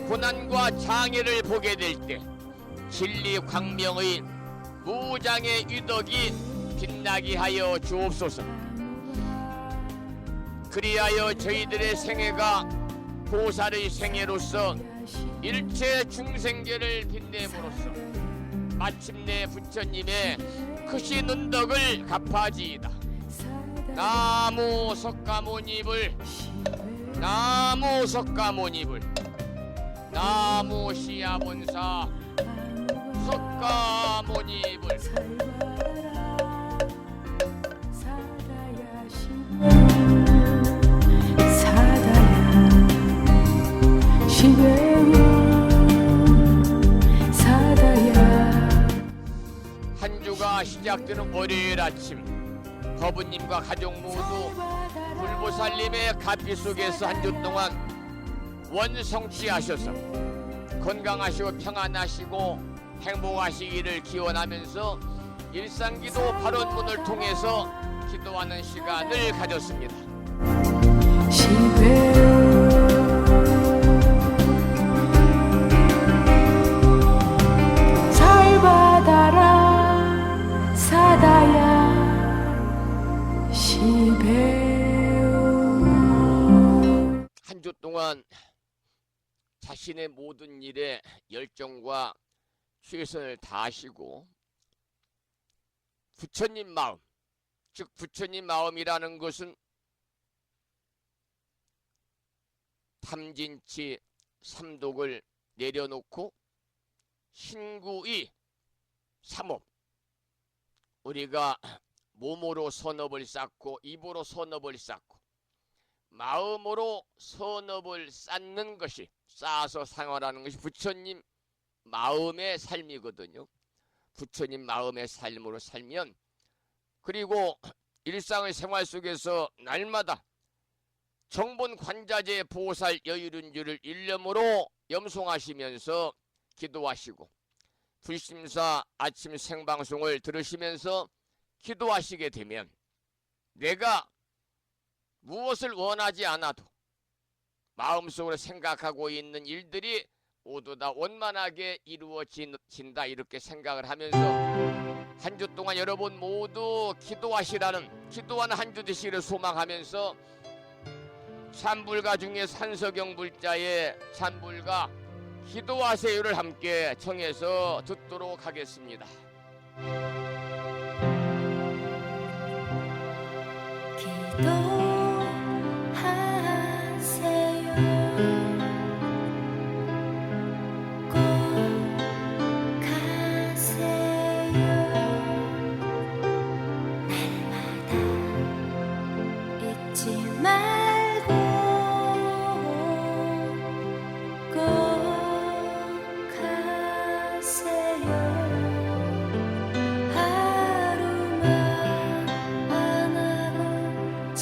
고난과 장애를 보게 될 때 진리 광명의 무장의 유덕이 빛나게 하여 주옵소서. 그리하여 저희들의 생애가 보살의 생애로서 일체 중생계를 빛냄으로써 마침내 부처님의 크신 은덕을 갚아지이다. 나무 석가모니불, 나무 석가모니불, 나무 시야본사 석가모니불. 한 주가 시작되는 월요일 아침, 거부님과 가족 모두 불보살님의 가피 속에서 한 주 동안 원성취하셔서 건강하시고 평안하시고 행복하시기를 기원하면서 일상기도 발언문을 통해서 기도하는 시간을 가졌습니다. 잘 받아라 사다야 시배우. 한 주 동안 자신의 모든 일에 열정과 최선을 다하시고 부처님 마음, 즉 부처님 마음이라는 것은 탐진치 삼독을 내려놓고 신구이 삼업, 우리가 몸으로 선업을 쌓고 입으로 선업을 쌓고 마음으로 선업을 쌓는 것이, 쌓아서 생활하는 것이 부처님 마음의 삶이거든요. 부처님 마음의 삶으로 살면, 그리고 일상의 생활 속에서 날마다 정본 관자재 보살 여의륜주를 일념으로 염송하시면서 기도하시고 불심사 아침 생방송을 들으시면서 기도하시게 되면 내가 무엇을 원하지 않아도 마음속으로 생각하고 있는 일들이 모두 다 원만하게 이루어진다, 이렇게 생각을 하면서 한 주 동안 여러분 모두 기도하시라는, 기도하는 한 주 되시기를 소망하면서 찬불가 중에 산서경 불자의 찬불가 기도하세요를 함께 청해서 듣도록 하겠습니다. 하루만 안 하고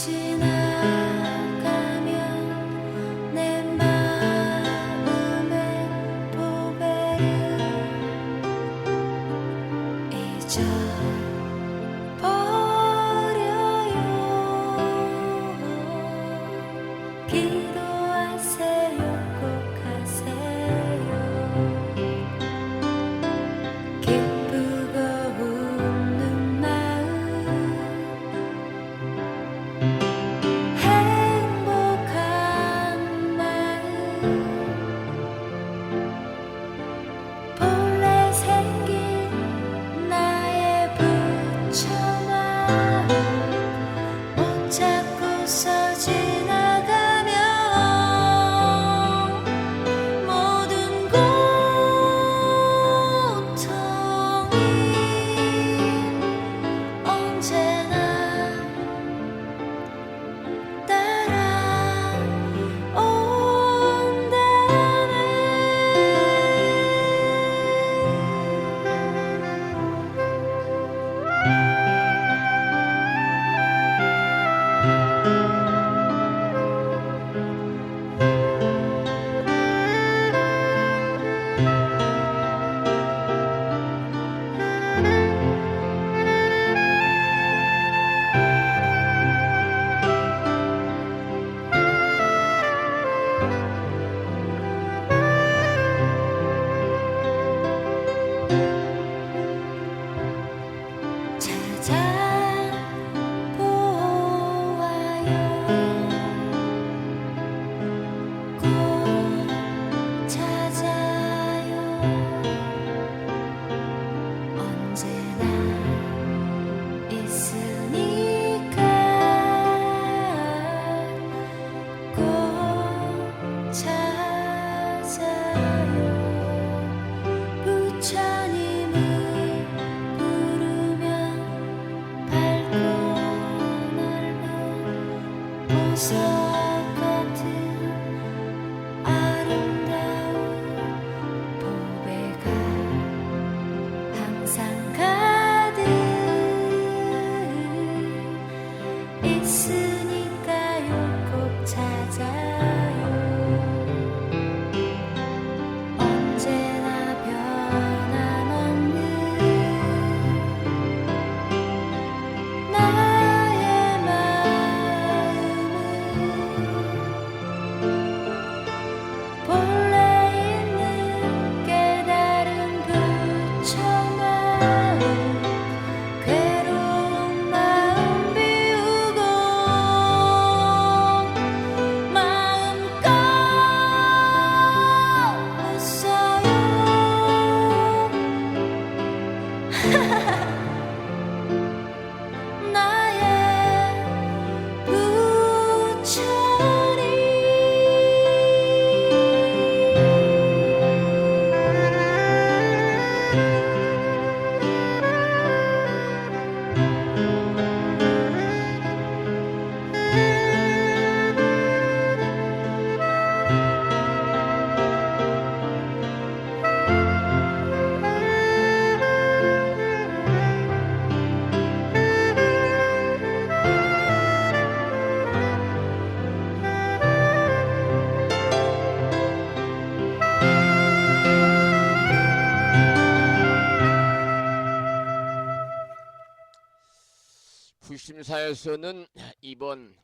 불심사에서는 이번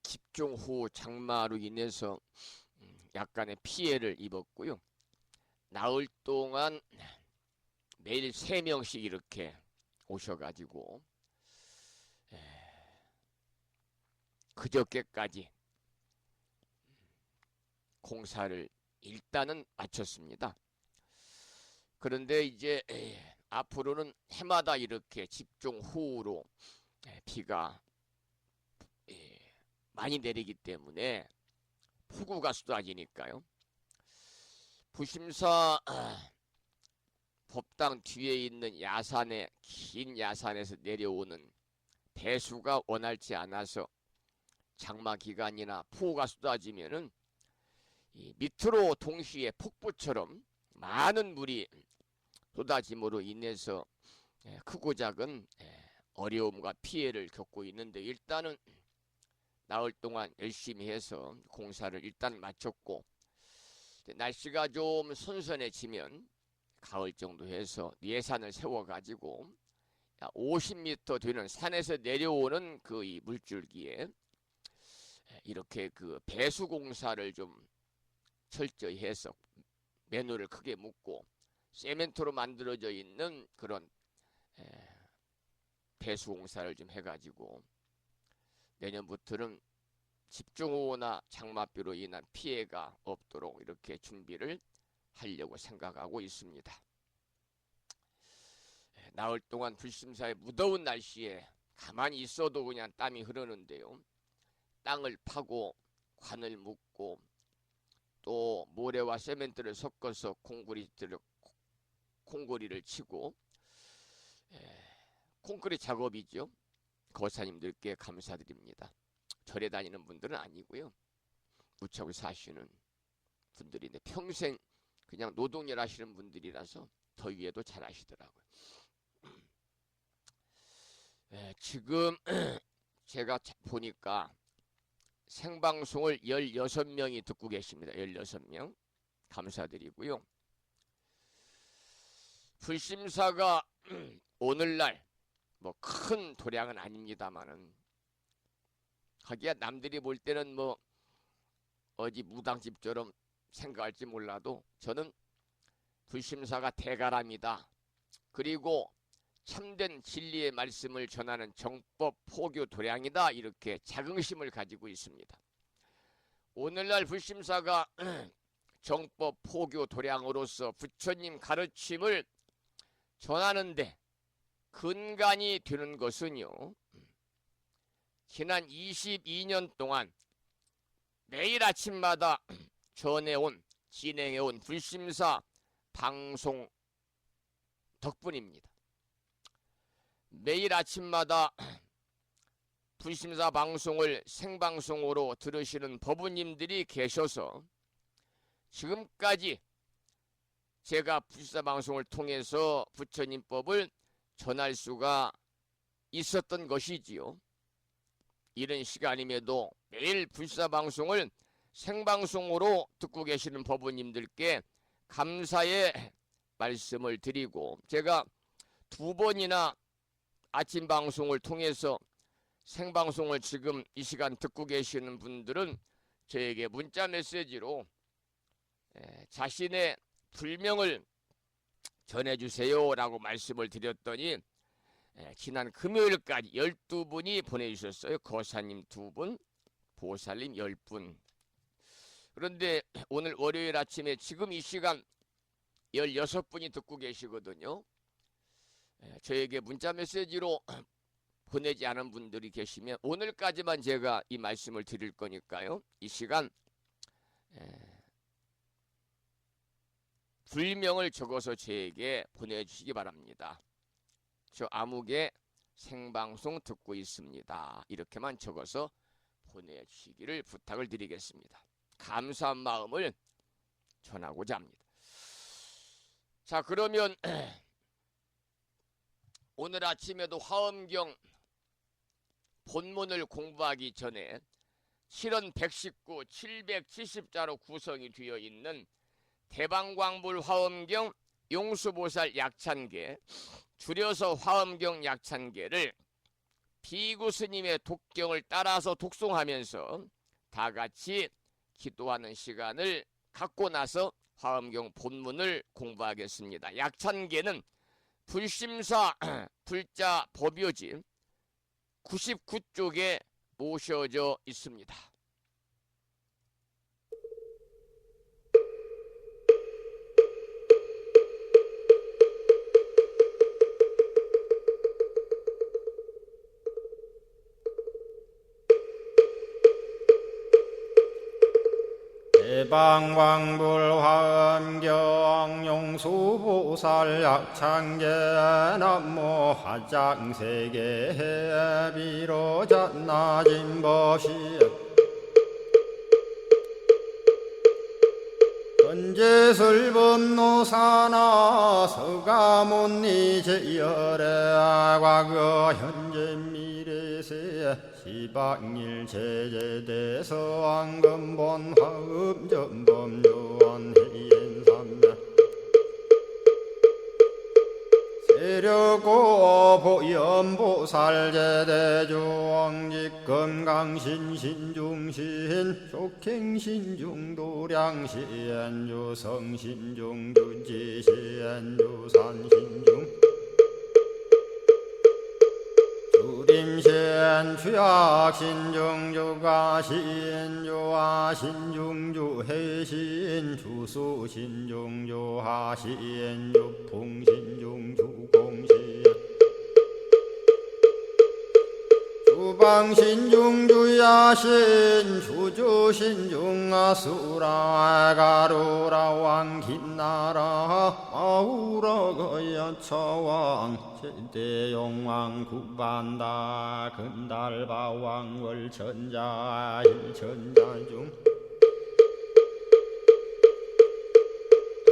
집중호우 장마로 인해서 약간의 피해를 입었고요. 나흘 동안 매일 3명씩 이렇게 오셔가지고 그저께까지 공사를 일단은 마쳤습니다. 그런데 이제 앞으로는 해마다 이렇게 집중호우로 비가 많이 내리기 때문에 폭우가 쏟아지니까요. 부심사 법당 뒤에 있는 야산에, 긴 야산에서 내려오는 배수가 원활치 않아서 장마 기간이나 폭우가 쏟아지면은 이 밑으로 동시에 폭포처럼 많은 물이 쏟아짐으로 인해서 크고 작은 어려움과 피해를 겪고 있는데, 일단은 나흘 동안 열심히 해서 공사를 일단 마쳤고, 날씨가 좀 선선해지면 가을 정도 해서 예산을 세워가지고 50m 되는 산에서 내려오는 그 이 물줄기에 이렇게 그 배수 공사를 좀 철저히 해서 매너를 크게 묶고 세멘트로 만들어져 있는 그런 배수 공사를 좀 해가지고 내년부터는 집중호우나 장마비로 인한 피해가 없도록 이렇게 준비를 하려고 생각하고 있습니다. 나흘 동안 불심사의 무더운 날씨에 가만히 있어도 그냥 땀이 흐르는데요. 땅을 파고 관을 묶고 또 모래와 세멘트를 섞어서 콩고리를 치고 콘크리트 작업이죠. 거사님들께 감사드립니다. 절에 다니는 분들은 아니고요. 무척 사시는 분들인데 평생 그냥 노동일 하시는 분들이라서 더위에도 잘 하시더라고요. 지금 제가 보니까 생방송을 16명이 듣고 계십니다. 16명. 감사드리고요. 불심사가 오늘날 뭐 큰 도량은 아닙니다만은 하기야 남들이 볼 때는 뭐 어디 무당집처럼 생각할지 몰라도 저는 불심사가 대가랍니다. 그리고 참된 진리의 말씀을 전하는 정법 포교 도량이다, 이렇게 자긍심을 가지고 있습니다. 오늘날 불심사가 정법 포교 도량으로서 부처님 가르침을 전하는데 근간이 되는 것은요, 지난 22년 동안 매일 아침마다 전해온, 진행해온 불심사 방송 덕분입니다. 매일 아침마다 불심사 방송을 생방송으로 들으시는 법우님들이 계셔서 지금까지 제가 불심사 방송을 통해서 부처님법을 전할 수가 있었던 것이지요. 이런 시간임에도 매일 불심사 방송을 생방송으로 듣고 계시는 법우님들께 감사의 말씀을 드리고, 제가 2번이나 아침 방송을 통해서 생방송을 지금 이 시간 듣고 계시는 분들은 저에게 문자 메시지로 자신의 불명을 전해주세요 라고 말씀을 드렸더니 지난 금요일까지 12분이 보내주셨어요. 거사님 2분, 보살님 10분. 그런데 오늘 월요일 아침에 지금 이 시간 16분이 듣고 계시거든요. 저에게 문자 메시지로 보내지 않은 분들이 계시면 오늘까지만 제가 이 말씀을 드릴 거니까요. 이 시간 불명을 적어서 저에게 보내주시기 바랍니다. 저 아무개 생방송 듣고 있습니다. 이렇게만 적어서 보내주시기를 부탁을 드리겠습니다. 감사한 마음을 전하고자 합니다. 자, 그러면 오늘 아침에도 화엄경 본문을 공부하기 전에 7원 119, 770자로 구성이 되어 있는 대방광불 화엄경 용수보살 약찬계, 줄여서 화엄경 약찬계를 비구 스님의 독경을 따라서 독송하면서 다 같이 기도하는 시간을 갖고 나서 화엄경 본문을 공부하겠습니다. 약찬계는 불심사 불자 법요지 99쪽에 모셔져 있습니다. 대방왕불화엄경 용수보살 약창계 남모 화장세계 비로잣나진법시 건재설법노사나 서가몬니제열의 과거 현재 미래세 시방일 제제대서 왕금본 화음전범 요한해인삼매 세력고 보연보살 제대주왕직 건강신신중신 족행신중도량시엔주성신중주지시엔주산신중 주림신 추약신중주가신주하신중주해신 주수신중주하신 유풍신중주공신 주방신중주야신 주주신중아수라 가루라왕 김나라 아우라거야차왕 제대용왕 구반다 금달바왕 월천자 일천자중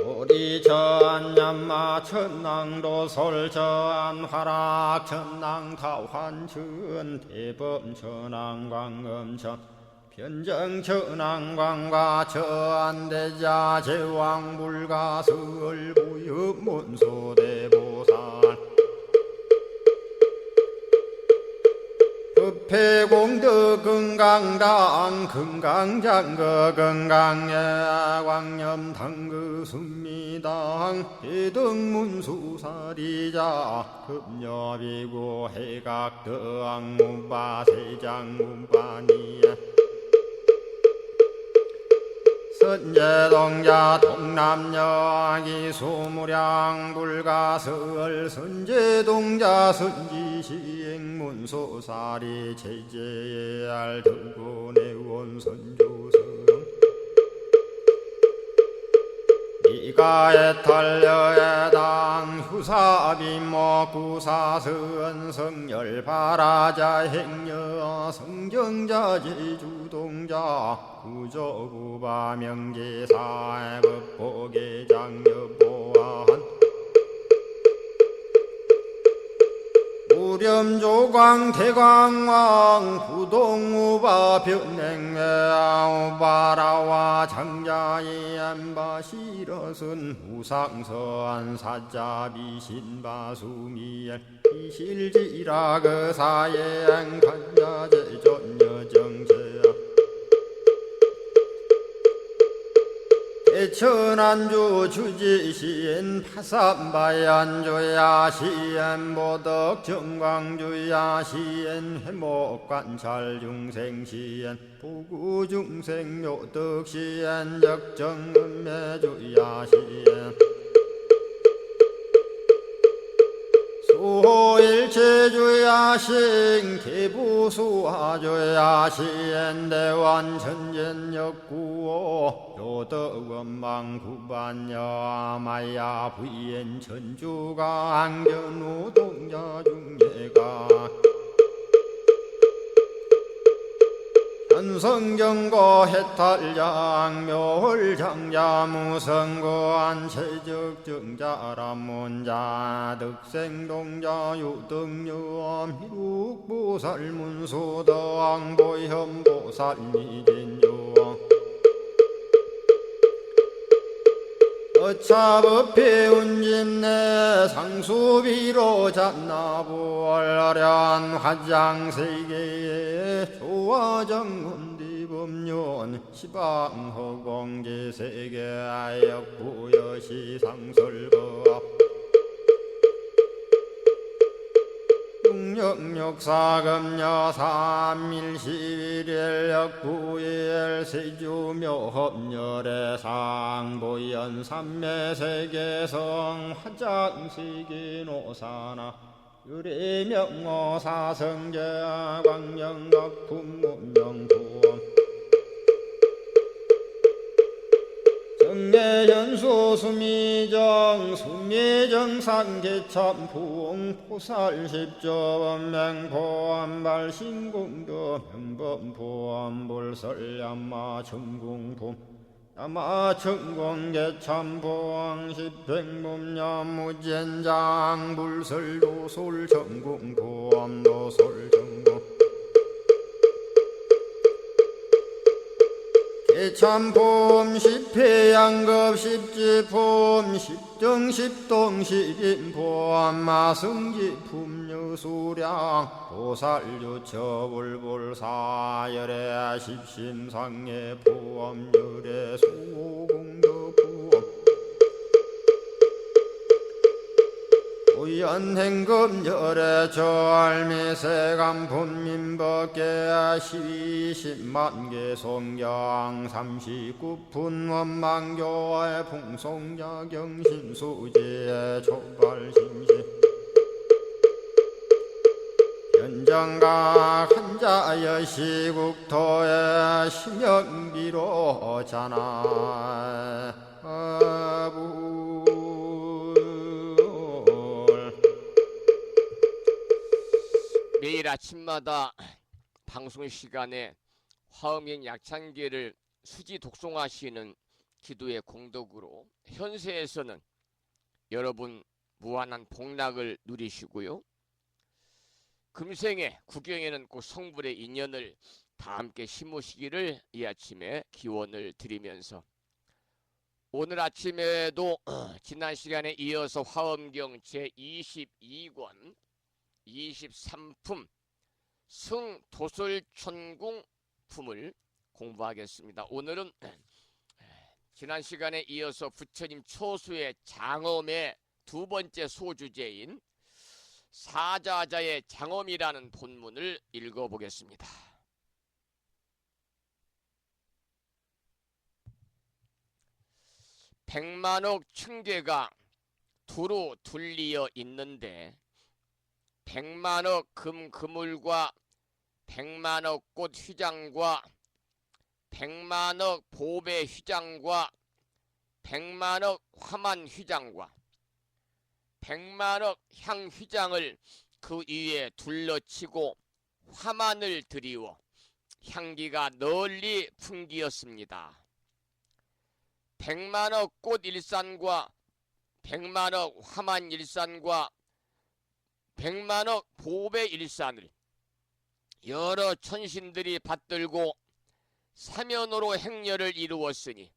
도리천냠마 천낭도 설천 화락 천낭 타환천 대범 천왕 광음천 변정 천왕 광과 천대자 제왕 불가설 부유 문소대보살 법회공덕 건강당 건강장거 건강예 광염당그 순미당 해등문수사리자 급녀비고 해각덕 문바 세장 문바니야 선제동자 동남여기 소무량 불가설 선제동자 선지시행문소사리 제제알 등군의원 선주성 이가에탈려에당 후사비모 구사선 성열바라자 행여 성경자 제주동자 구조구바 명제사의 법보계장 여보한 우렴조광 대광왕 부동우바 변냉매아 우바라와 장자이 안바시러슨 우상서안 사자비 신바수미엘 이실지라 그사예행 간자제 전여정제야 대천안주 주지시인 파산바얀주야 시엔 보덕 정광주야 시엔 회목관찰 중생시엔 부구중생 묘덕시엔 역정음매주야 시엔 수호일체주야신 개부수하주야신 대완천전역구호 요덕원망구반여 마야 부인 천주가 안견우동자 중예가 현성경고 해탈장 묘홀장자 무성고안 체적정자람문자 득생동자 유등유엄 희룩보살문소덕 보현보살미진유 여차법회 운집내 상수비로 잔나부얼련 화장세계에 조화정군디법륜 시방허공제세계 역부여시상설법 육력사금여 3일 11일 역부일 세주묘법열의 상보연 삼매세계성 화장세계노사나 유래명호 사성제 광명각품문명부엄 정례연수 수미정 수미정상계참풍 포살십조범맹포암발 신공도 명범포암불설야마 천궁품 야마천공계참포항 십행문야무젠장 불설도솔 천궁포암도솔천궁 개참폼 십회양급 십지폼 십정십동 십인폼 마승지품 유수량 보살유처불불사열의 십심상의 포엄열의 수공덕부엄 우연행급열의 절미세간분민법계 12십만개 송경 39분 원망교의 풍송야경신수지의 촉발심시 현정각 한자여 시국토의 심영비로 자나부 매일 아침마다 방송 시간에 화엄경 약창기를 수지 독송하시는 기도의 공덕으로 현세에서는 여러분 무한한 복락을 누리시고요. 금생에 구경에는 꼭 성불의 인연을 다 함께 심으시기를 이 아침에 기원을 드리면서 오늘 아침에도 지난 시간에 이어서 화엄경 제22권 23품 승도솔천궁품을 공부하겠습니다. 오늘은 지난 시간에 이어서 부처님 초수의 장엄의 두 번째 소주제인 사자자의 장엄이라는 본문을 읽어보겠습니다. 백만억 층계가 두루 둘리어 있는데 백만억 금그물과 백만억 꽃 휘장과 백만억 보배 휘장과 백만억 화만 휘장과 백만억 향 휘장을 그 위에 둘러치고 화만을 드리워 향기가 널리 풍기었습니다. 백만억 꽃 일산과 백만억 화만 일산과 백만억 보배 일산을 여러 천신들이 받들고 사면으로 행렬을 이루었으니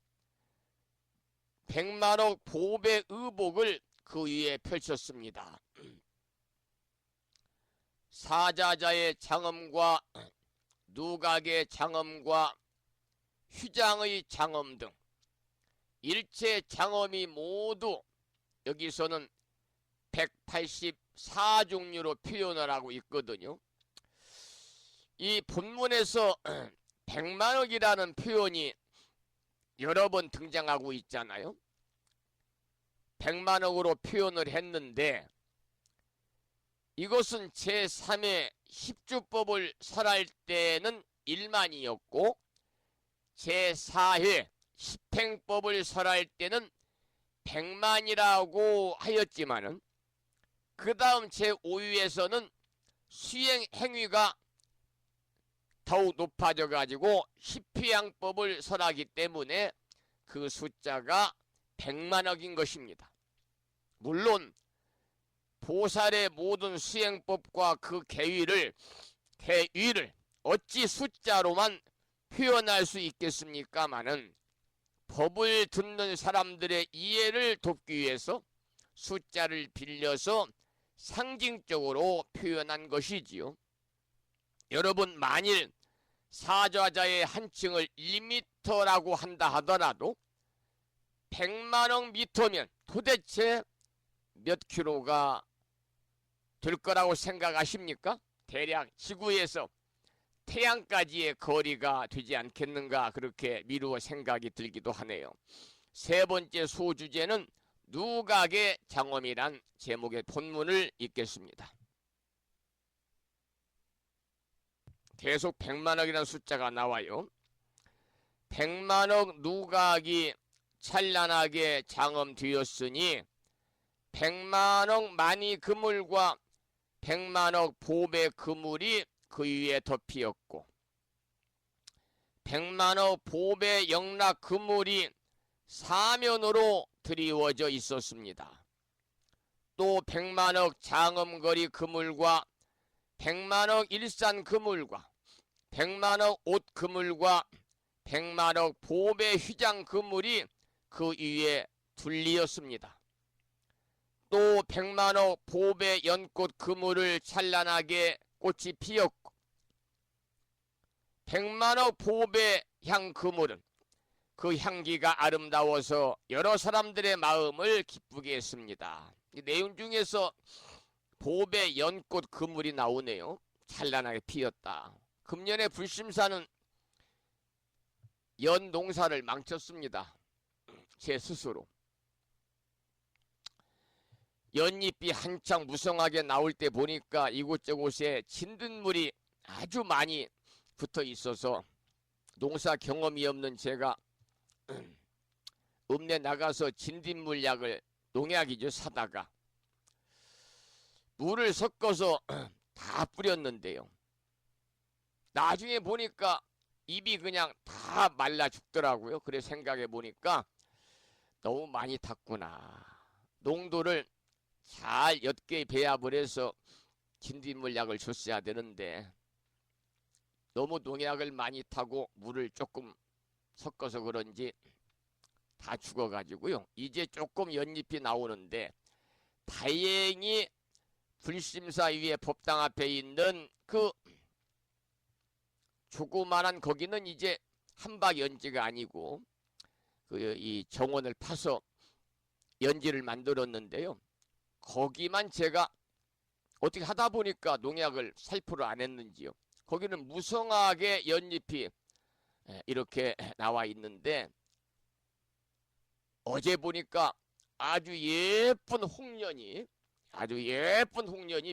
백만억 보배 의복을 그 위에 펼쳤습니다. 사자자의 장엄과 누각의 장엄과 휘장의 장엄 등 일체 장엄이 모두 여기서는 184종류로 표현을 하고 있거든요. 이 본문에서 백만억이라는 표현이 여러 번 등장하고 있잖아요. 백만억으로 표현을 했는데 이것은 제3의 십주법을 설할 때는 1만이었고 제4회 십행법을 설할 때는 100만이라고 하였지만은 그 다음 제5위에서는 수행 행위가 더욱 높아져 가지고 십휘양법을 설하기 때문에 그 숫자가 100만억인 것입니다. 물론 보살의 모든 수행법과 그 대위를 어찌 숫자로만 표현할 수 있겠습니까마는 법을 듣는 사람들의 이해를 돕기 위해서 숫자를 빌려서 상징적으로 표현한 것이지요. 여러분, 만일 사좌자의 한층을 1m라고 한다 하더라도 100만억 미터면 도대체 몇 킬로가 될 거라고 생각하십니까? 대략 지구에서 태양까지의 거리가 되지 않겠는가, 그렇게 미루어 생각이 들기도 하네요. 세 번째 소주제는 누각의 장엄이란 제목의 본문을 읽겠습니다. 계속 100만억이라는 숫자가 나와요. 100만억 누각이 찬란하게 장엄되었으니 100만억 만이 그물과 100만억 보배 그물이 그 위에 덮이었고 100만억 보배 영락 그물이 사면으로 드리워져 있었습니다. 또 100만억 장엄거리 그물과 100만억 일산 그물과 100만억 옷 그물과 100만억 보배 휘장 그물이 그 위에 둘리었습니다. 또 100만억 보배 연꽃 그물을 찬란하게 꽃이 피었고 100만억 보배 향 그물은 그 향기가 아름다워서 여러 사람들의 마음을 기쁘게 했습니다. 이 내용 중에서 보배 연꽃 그물이 나오네요. 찬란하게 피었다. 금년에 불심사는 연 농사를 망쳤습니다. 제 스스로. 연잎이 한창 무성하게 나올 때 보니까 이곳저곳에 진딧물이 아주 많이 붙어 있어서 농사 경험이 없는 제가 읍내 나가서 진딧물약을, 농약이죠, 사다가 물을 섞어서 다 뿌렸는데요. 나중에 보니까 잎이 그냥 다 말라 죽더라고요. 그래 생각해 보니까 너무 많이 탔구나. 농도를 잘 옅게 배합을 해서 진딧물약을 줬어야 되는데 너무 농약을 많이 타고 물을 조금 섞어서 그런지 다 죽어가지고요. 이제 조금 연잎이 나오는데 다행히 불심사 위에 법당 앞에 있는 그 조그만한 거기는 이제 한박 연지가 아니고 그 이 정원을 파서 연지를 만들었는데요. 거기만 제가 어떻게 하다 보니까 농약을 살포를 안 했는지요. 거기는 무성하게 연잎이 이렇게 나와 있는데 어제 보니까 아주 예쁜 홍련이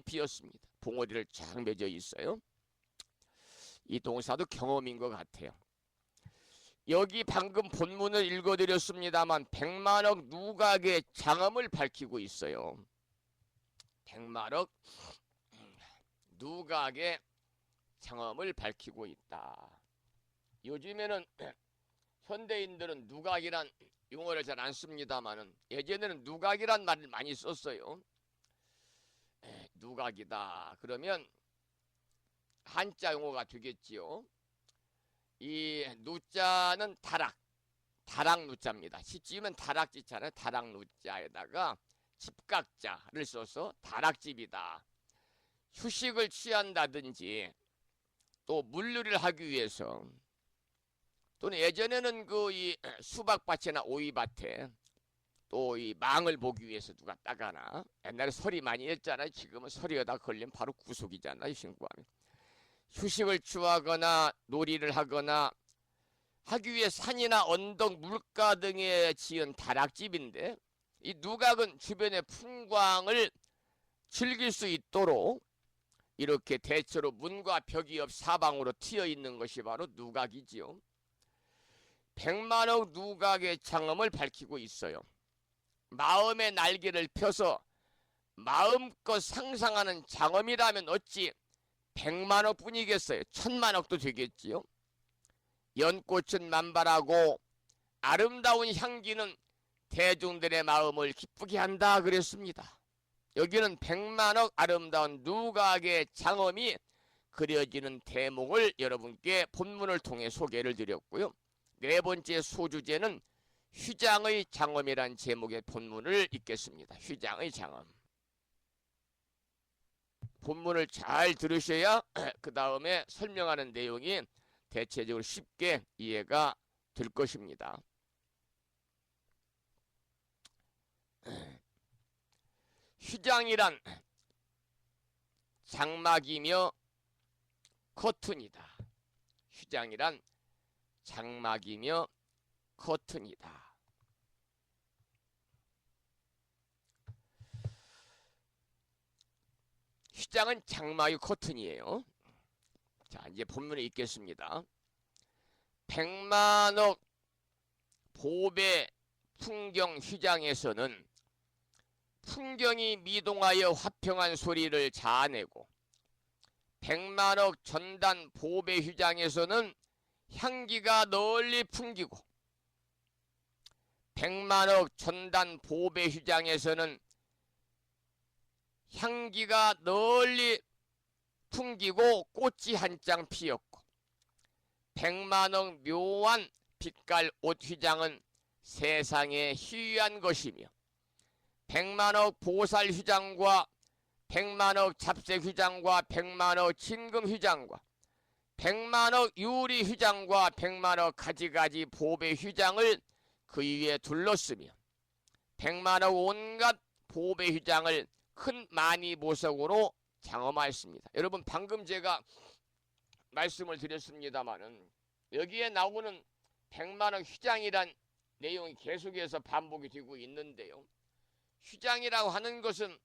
피었습니다. 봉오리를 쫙 맺어 있어요. 이 동사도 경험인 것 같아요. 여기 방금 본문을 읽어드렸습니다만 100만억 누각의 장엄을 밝히고 있어요. 100만억 누각의 장엄을 밝히고 있다. 요즘에는 현대인들은 누각이란 용어를 잘 안 씁니다만은 예전에는 누각이란 말을 많이 썼어요. 누각이다 그러면 한자 용어가 되겠지요. 이 누자는 다락 누자입니다. 시집은 다락지잖아요. 다락 누자에다가 집각자를 써서 다락집이다. 휴식을 취한다든지 또 물놀이를 하기 위해서 또는 예전에는 그 이 수박밭이나 오이밭에 또 이 망을 보기 위해서 누가 따가나. 옛날에 서리 많이 했잖아요. 지금은 서리에다 걸리면 바로 구속이잖아요. 신고하면. 휴식을 취하거나 놀이를 하거나 하기 위해 산이나 언덕, 물가 등에 지은 다락집인데 이 누각은 주변의 풍광을 즐길 수 있도록 이렇게 대체로 문과 벽이 옆 사방으로 트여 있는 것이 바로 누각이지요. 100만억 누각의 장엄을 밝히고 있어요. 마음의 날개를 펴서 마음껏 상상하는 장엄이라면 어찌 100만억 뿐이겠어요. 1000만억도 되겠지요. 연꽃은 만발하고 아름다운 향기는 대중들의 마음을 기쁘게 한다 그랬습니다. 여기는 100만억 아름다운 누각의 장엄이 그려지는 대목을 여러분께 본문을 통해 소개를 드렸고요. 네 번째 소주제는 휘장의 장엄이란 제목의 본문을 읽겠습니다. 휘장의 장엄. 본문을 잘 들으셔야 그 다음에 설명하는 내용이 대체적으로 쉽게 이해가 될 것입니다. 휘장이란 장막이며 커튼이다. 휘장이란 장막이며 커튼이다. 휘장은 장막이 커튼이에요. 자, 이제 본문에 읽겠습니다. 백만억 보배 풍경 휘장에서는 풍경이 미동하여 화평한 소리를 자아내고, 백만억 전단 보배 휘장에서는 향기가 널리 풍기고, 백만억 전단 보배 휘장에서는 향기가 널리 풍기고 꽃이 한창 피었고, 백만억 묘한 빛깔 옷 휘장은 세상에 희귀한 것이며, 백만억 보살 휘장과 백만억 잡색 휘장과 백만억 진금 휘장과 백만억 유리 휘장과 백만억 가지가지 보배 휘장을 그 위에 둘렀으며, 백만억 온갖 보배 휘장을 큰 많이 보석으로 장엄하였습니다. 여러분, 방금 제가 말씀을 드렸습니다마는 여기에 나오는 백만억 휘장이란 내용이 계속해서 반복이 되고 있는데요. 휘장이라고 하는 것은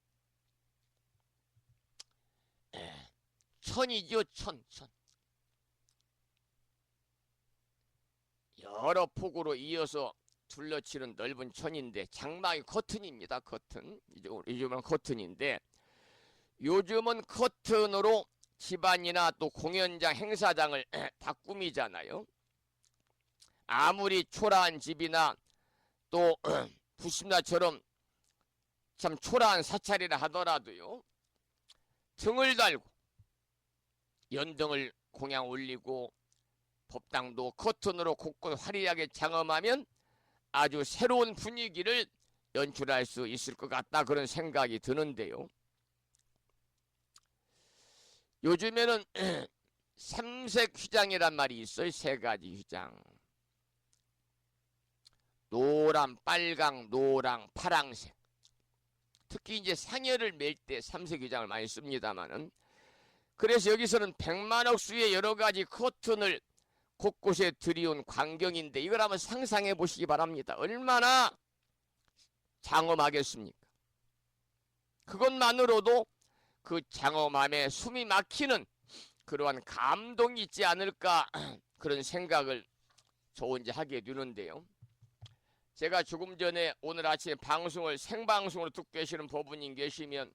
천이죠. 천. 여러 폭으로 이어서 둘러치는 넓은 천인데 장막이 커튼입니다. 커튼. 요즘은 커튼인데, 요즘은 커튼으로 집안이나 또 공연장, 행사장을 다 꾸미잖아요. 아무리 초라한 집이나 또 부심나처럼 참 초라한 사찰이라 하더라도요, 등을 달고 연등을 공양 올리고 법당도 커튼으로 곳곳 화려하게 장엄하면 아주 새로운 분위기를 연출할 수 있을 것 같다, 그런 생각이 드는데요. 요즘에는 삼색 휘장이란 말이 있어요. 세 가지 휘장. 노랑, 빨강, 노랑, 파랑색. 특히 이제 상여를 맬 때 삼색 휘장을 많이 씁니다만은, 그래서 여기서는 백만억 수의 여러 가지 커튼을 곳곳에 들이온 광경인데, 이걸 한번 상상해 보시기 바랍니다. 얼마나 장엄하겠습니까? 그것만으로도 그 장엄함에 숨이 막히는 그러한 감동이 있지 않을까, 그런 생각을 저 혼자 하게 되는데요. 제가 조금 전에 오늘 아침에 방송을 생방송으로 듣고 계시는 법부님 계시면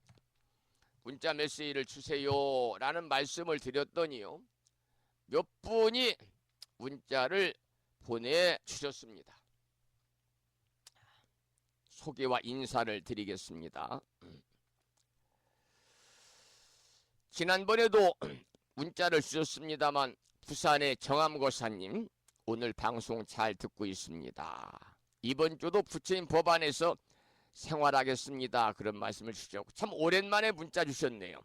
문자 메시지를 주세요 라는 말씀을 드렸더니요, 몇 분이 문자를 보내주셨습니다. 소개와 인사를 드리겠습니다. 지난번에도 문자를 주셨습니다만, 부산의 정암고사님, 오늘 방송 잘 듣고 있습니다. 이번 주도 부처님 법안에서 생활하겠습니다, 그런 말씀을 주셨고, 참 오랜만에 문자 주셨네요.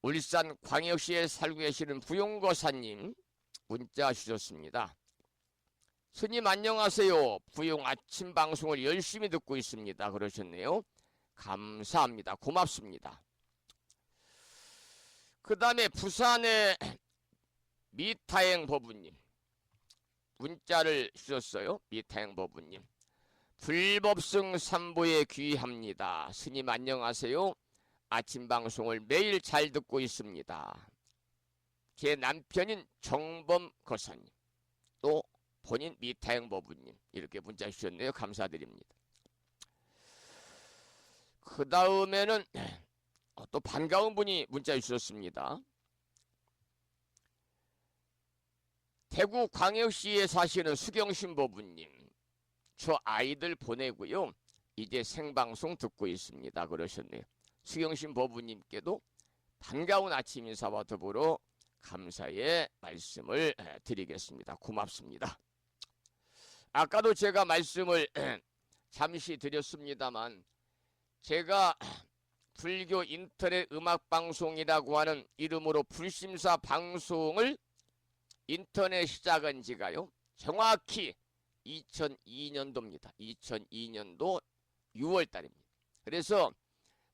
울산 광역시에 살고 계시는 부용고사님 문자 주셨습니다. 스님 안녕하세요. 부용 아침 방송을 열심히 듣고 있습니다, 그러셨네요. 감사합니다. 고맙습니다. 그 다음에 부산의 미타행 법부님 문자를 주셨어요. 미타행 법부님, 불법승 삼보에 귀합니다. 스님 안녕하세요. 아침 방송을 매일 잘 듣고 있습니다. 제 남편인 정범 거사님, 또 본인 미타행 법부님, 이렇게 문자 주셨네요. 감사드립니다. 그 다음에는 또 반가운 분이 문자 주셨습니다. 대구 광역시에 사시는 수경신 법부님, 저 아이들 보내고요, 이제 생방송 듣고 있습니다, 그러셨네요. 수경신 법부님께도 반가운 아침 인사와 더불어 감사의 말씀을 드리겠습니다. 고맙습니다. 아까도 제가 말씀을 잠시 드렸습니다만 제가 불교 인터넷 음악방송이라고 하는 이름으로 불심사 방송을 인터넷 시작한 지가요 정확히 2002년도입니다. 2002년도 6월 달입니다. 그래서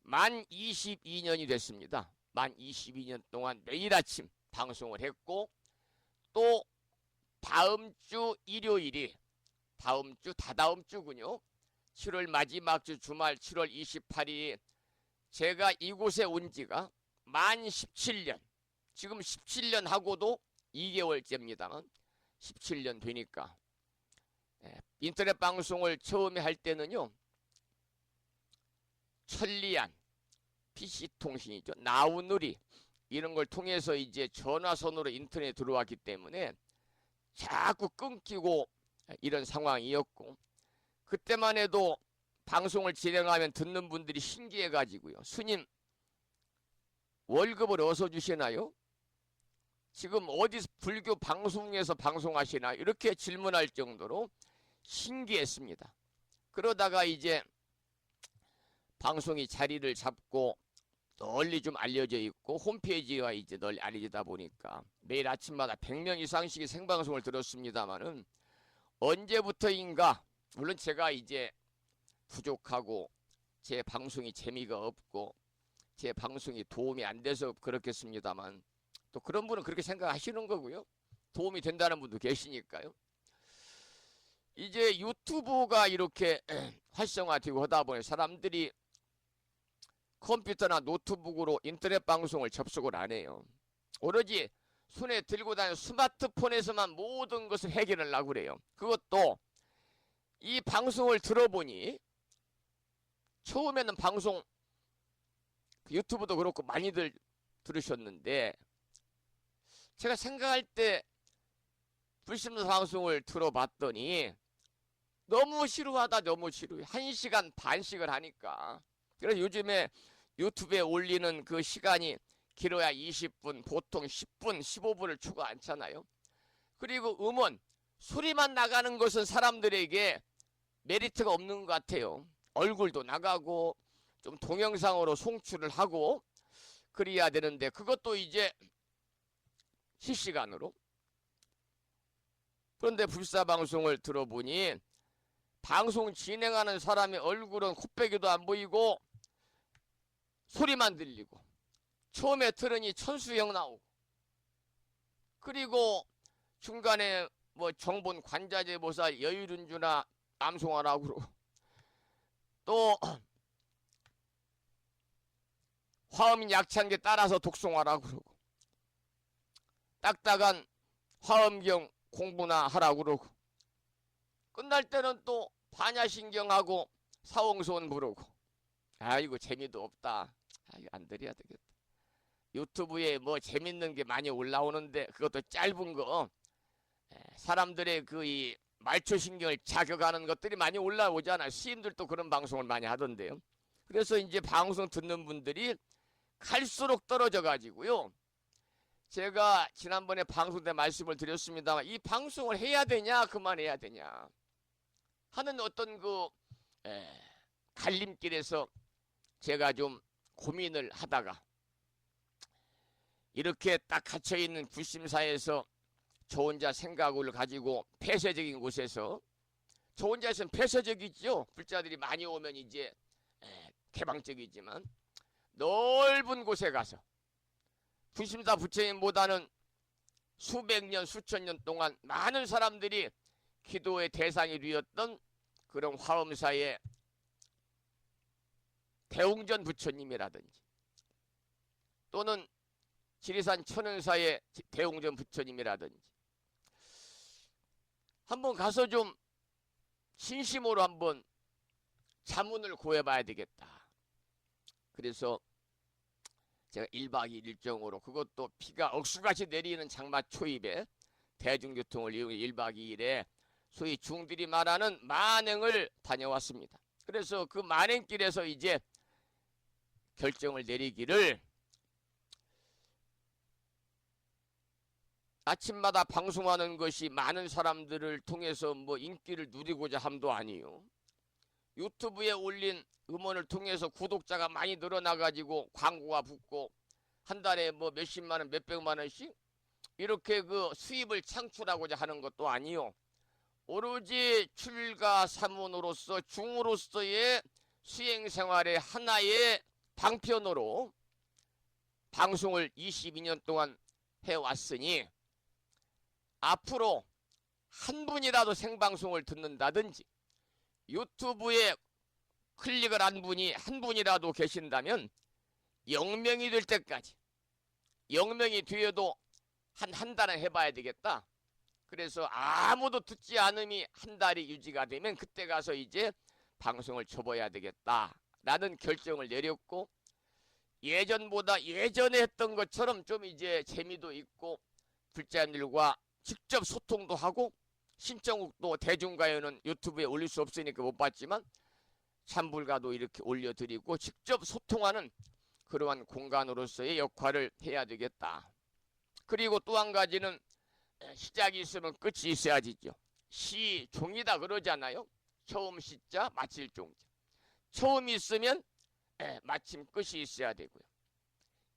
만 22년이 됐습니다. 만 22년 동안 매일 아침 방송을 했고 또 다음 주 일요일이 다음 주 다다음 주군요. 7월 마지막 주 주말 7월 28일이 제가 이곳에 온 지가 만 17년 지금 17년 하고도 2개월째입니다만 17년 되니까 인터넷 방송을 처음에 할 때는요 천리안 PC통신이죠. 나우누리 이런 걸 통해서 이제 전화선으로 인터넷에 들어왔기 때문에 자꾸 끊기고 이런 상황이었고 그때만 해도 방송을 진행하면 듣는 분들이 신기해 가지고요. 스님 월급을 어디서 주시나요? 지금 어디서 불교 방송에서 방송하시나? 이렇게 질문할 정도로 신기했습니다. 그러다가 이제 방송이 자리를 잡고 널리 좀 알려져 있고 홈페이지가 이제 널리 알려지다 보니까 매일 아침마다 100명 이상씩의 생방송을 들었습니다마는 언제부터인가 물론 제가 이제 부족하고 제 방송이 재미가 없고 제 방송이 도움이 안 돼서 그렇겠습니다만 또 그런 분은 그렇게 생각하시는 거고요. 도움이 된다는 분도 계시니까요. 이제 유튜브가 이렇게 활성화되고 하다 보니 사람들이 컴퓨터나 노트북으로 인터넷 방송을 접속을 안 해요. 오로지 손에 들고 다니는 스마트폰에서만 모든 것을 해결하려고 그래요. 그것도 이 방송을 들어보니 처음에는 방송 유튜브도 그렇고 많이들 들으셨는데 제가 생각할 때 불심사 방송을 들어봤더니 너무 지루하다. 너무 지루해. 1시간 반씩을 하니까. 그래서 요즘에 유튜브에 올리는 그 시간이 길어야 20분, 보통 10분, 15분을 추가 않잖아요. 그리고 음원, 소리만 나가는 것은 사람들에게 메리트가 없는 것 같아요. 얼굴도 나가고 좀 동영상으로 송출을 하고 그래야 되는데 그것도 이제 실시간으로. 그런데 불사방송을 들어보니 방송 진행하는 사람의 얼굴은 코빼기도 안 보이고 소리만 들리고 처음에 들으니 천수형 나오고 그리고 중간에 뭐 정본 관자재보살 여유른주나 암송하라고 그러고 또 화음 약찬 게 따라서 독송하라고 그러고 딱딱한 화음경 공부나 하라고 그러고 끝날 때는 또 반야신경하고 사홍소원 부르고 아이고 재미도 없다. 아이고 안 드려야 되겠다. 유튜브에 뭐 재밌는 게 많이 올라오는데 그것도 짧은 거 사람들의 그 이 말초신경을 자극하는 것들이 많이 올라오잖아요. 시인들도 그런 방송을 많이 하던데요. 그래서 이제 방송 듣는 분들이 갈수록 떨어져 가지고요. 제가 지난번에 방송 때 말씀을 드렸습니다만 이 방송을 해야 되냐 그만해야 되냐 하는 어떤 그 갈림길에서 제가 좀 고민을 하다가 이렇게 딱 갇혀있는 불심사에서 저 혼자 생각을 가지고 폐쇄적인 곳에서 저 혼자 있으면 폐쇄적이죠. 불자들이 많이 오면 이제 개방적이지만 넓은 곳에 가서 불심사 부처님보다는 수백 년 수천 년 동안 많은 사람들이 기도의 대상이 되었던 그런 화엄사의 대웅전 부처님이라든지 또는 지리산 천은사의 대웅전 부처님이라든지 한번 가서 좀 진심으로 한번 자문을 구해봐야 되겠다. 그래서 제가 1박 2일 일정으로 그것도 비가 억수같이 내리는 장마 초입에 대중교통을 이용해 1박 2일에 소위 중들이 말하는 만행을 다녀왔습니다. 그래서 그 만행길에서 이제 결정을 내리기를 아침마다 방송하는 것이 많은 사람들을 통해서 뭐 인기를 누리고자 함도 아니요. 유튜브에 올린 음원을 통해서 구독자가 많이 늘어나가지고 광고가 붙고 한 달에 뭐 몇십만 원, 몇백만 원씩 이렇게 그 수입을 창출하고자 하는 것도 아니요. 오로지 출가사문으로서 중으로서의 수행생활의 하나의 방편으로 방송을 22년 동안 해왔으니 앞으로 한 분이라도 생방송을 듣는다든지 유튜브에 클릭을 한 분이 한 분이라도 계신다면 0명이 될 때까지 0명이 되어도 한 달은 해봐야 되겠다. 그래서 아무도 듣지 않음이 한 달이 유지가 되면 그때 가서 이제 방송을 접어야 되겠다라는 결정을 내렸고, 예전보다 예전에 했던 것처럼 좀 이제 재미도 있고 불자님들과 직접 소통도 하고, 신청곡도 대중가요는 유튜브에 올릴 수 없으니까 못 봤지만 찬불가도 이렇게 올려드리고 직접 소통하는 그러한 공간으로서의 역할을 해야 되겠다. 그리고 또 한 가지는 시작이 있으면 끝이 있어야지죠. 시종이다 그러잖아요. 처음 시자 마칠 종자. 처음이 있으면 마침 끝이 있어야 되고요.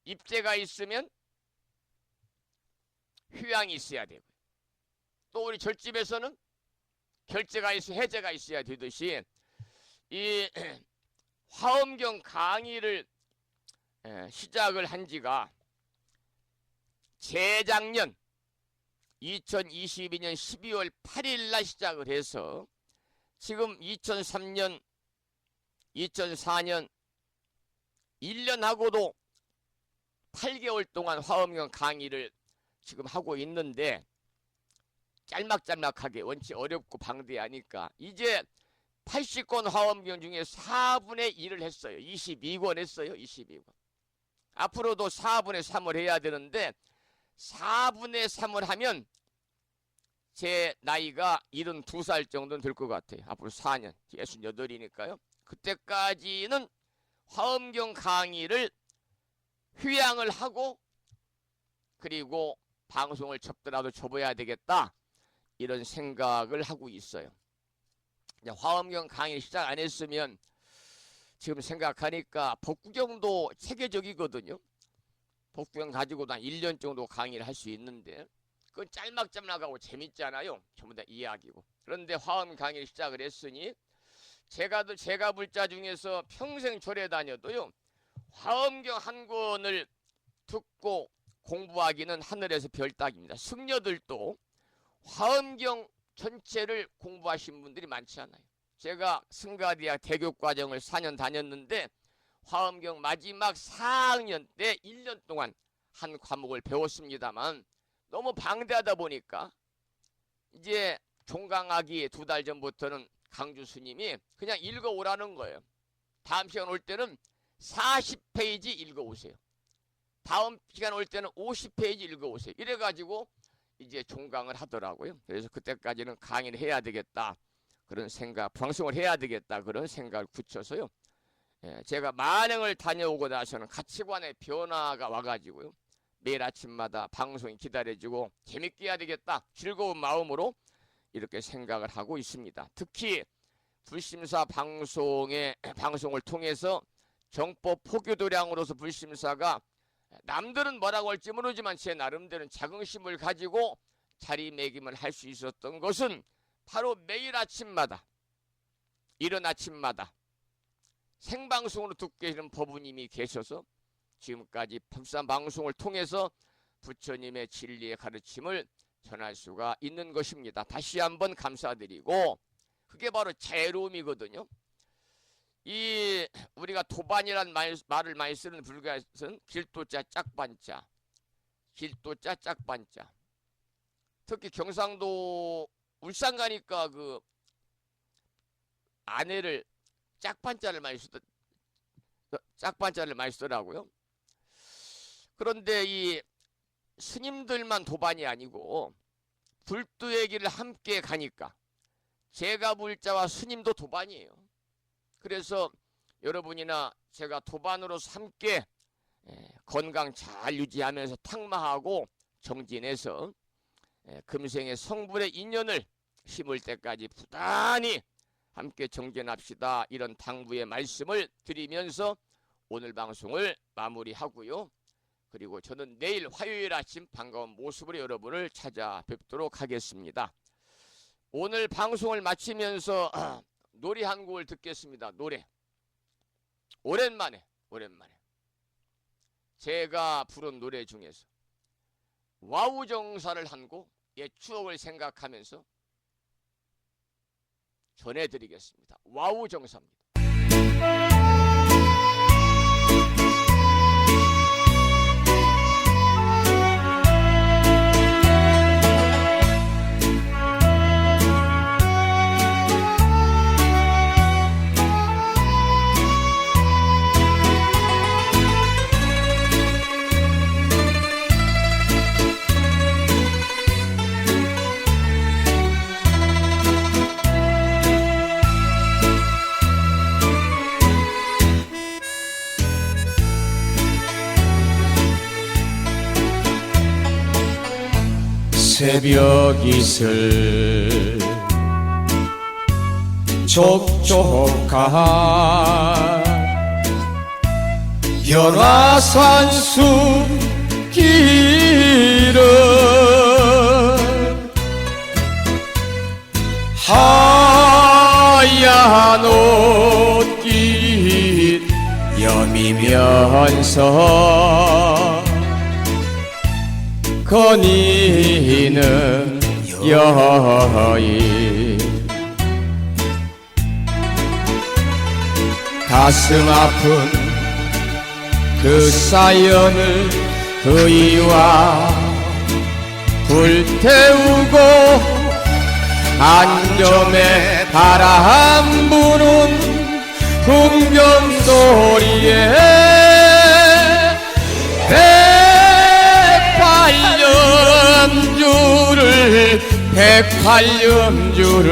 입제가 있으면 휴양이 있어야 되고요. 또 우리 절집에서는 결제가 있어 해제가 있어야 되듯이 이 화엄경 강의를 시작을 한 지가 재작년 2022년 12월 8일 날 시작을 해서 지금 2003년 2004년 1년하고도 8개월 동안 화엄경 강의를 지금 하고 있는데, 짤막짤막하게 원체 어렵고 방대하니까 이제 80권 화엄경 중에 4분의 1을 했어요. 22권 했어요. 22권. 앞으로도 4분의 3을 해야 되는데 4분의 3을 하면 제 나이가 72살 정도는 될 것 같아요. 앞으로 4년, 68이니까요. 그때까지는 화엄경 강의를 휴양을 하고 그리고 방송을 접더라도 접어야 되겠다, 이런 생각을 하고 있어요. 화엄경 강의 시작 안 했으면 지금 생각하니까 법구경도 체계적이거든요. 법구경 가지고도 한 1년 정도 강의를 할 수 있는데 그건 짤막짤막하고 재밌잖아요. 전부 다 이야기고. 그런데 화엄 강의를 시작을 했으니 제가 불자 중에서 평생 절에 다녀도요, 화엄경 한 권을 듣고 공부하기는 하늘에서 별 따기입니다. 승려들도 화엄경 전체를 공부하신 분들이 많지 않아요. 제가 승가대학 대교과정을 4년 다녔는데 화엄경 마지막 4학년 때 1년 동안 한 과목을 배웠습니다만 너무 방대하다 보니까 이제 종강하기 2달 전부터는 강주 스님이 그냥 읽어오라는 거예요. 다음 시간 올 때는 40페이지 읽어오세요. 다음 시간 올 때는 50페이지 읽어오세요. 이래가지고 이제 종강을 하더라고요. 그래서 그때까지는 강의를 해야 되겠다, 그런 생각, 방송을 해야 되겠다, 그런 생각을 굳혀서요. 제가 만행을 다녀오고 나서는 가치관의 변화가 와가지고요. 매일 아침마다 방송이 기다려지고 재밌게 해야 되겠다, 즐거운 마음으로 이렇게 생각을 하고 있습니다. 특히 불심사 방송을 통해서 정법 포교도량으로서 불심사가 남들은 뭐라고 할지 모르지만 제 나름대로 자긍심을 가지고 자리매김을 할 수 있었던 것은 바로 매일 아침마다, 이른 아침마다 생방송으로 듣고 계시는 법우님이 계셔서 지금까지 법산 방송을 통해서 부처님의 진리의 가르침을 전할 수가 있는 것입니다. 다시 한번 감사드리고, 그게 바로 자애로움이거든요. 이 우리가 도반이란 말을 많이 쓰는 불교에서는 길도자 짝반자, 길도자 짝반자. 특히 경상도 울산 가니까 그 아내를 짝반자를 많이 쓰더라고요. 그런데 이 스님들만 도반이 아니고 불두의 길을 함께 가니까 제가 불자와 스님도 도반이에요. 그래서 여러분이나 제가 도반으로서 함께 건강 잘 유지하면서 탁마하고 정진해서 금생의 성불의 인연을 심을 때까지 부단히 함께 정진합시다. 이런 당부의 말씀을 드리면서 오늘 방송을 마무리하고요. 그리고 저는 내일 화요일 아침 반가운 모습으로 여러분을 찾아뵙도록 하겠습니다. 오늘 방송을 마치면서 노래 한 곡을 듣겠습니다. 노래. 오랜만에 제가 부른 노래 중에서 와우정사를 한 곡, 옛 추억을 생각하면서 전해드리겠습니다. 와우정사입니다. 새벽 이슬 촉촉한 연화산수 길은 하얀 옷깃 여미면서 거니는 여인 가슴 아픈 그 사연을 의와 불태우고 안점에 바람 부는 풍경 소리에 백팔염주를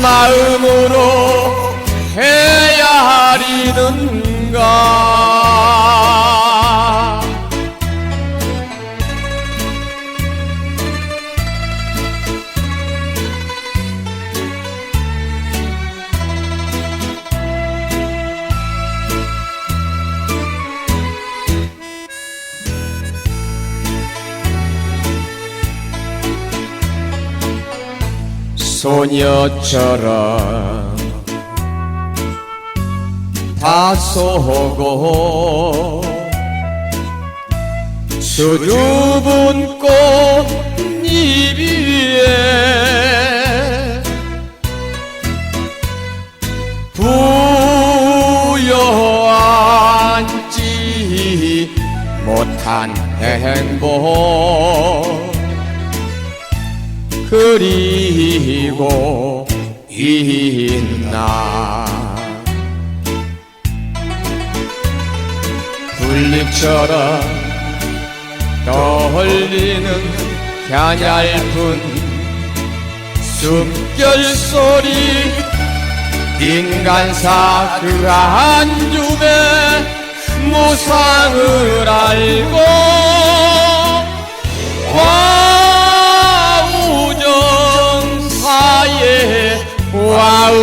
마음으로 헤아리는가. 소녀처럼 다소고 수줍은 꽃잎 위에 부여앉지 못한 행복 그리고 있나. 불잎처럼 떠올리는 갸냘픈 숨결 소리 인간사 그 한줌의 무상을 알고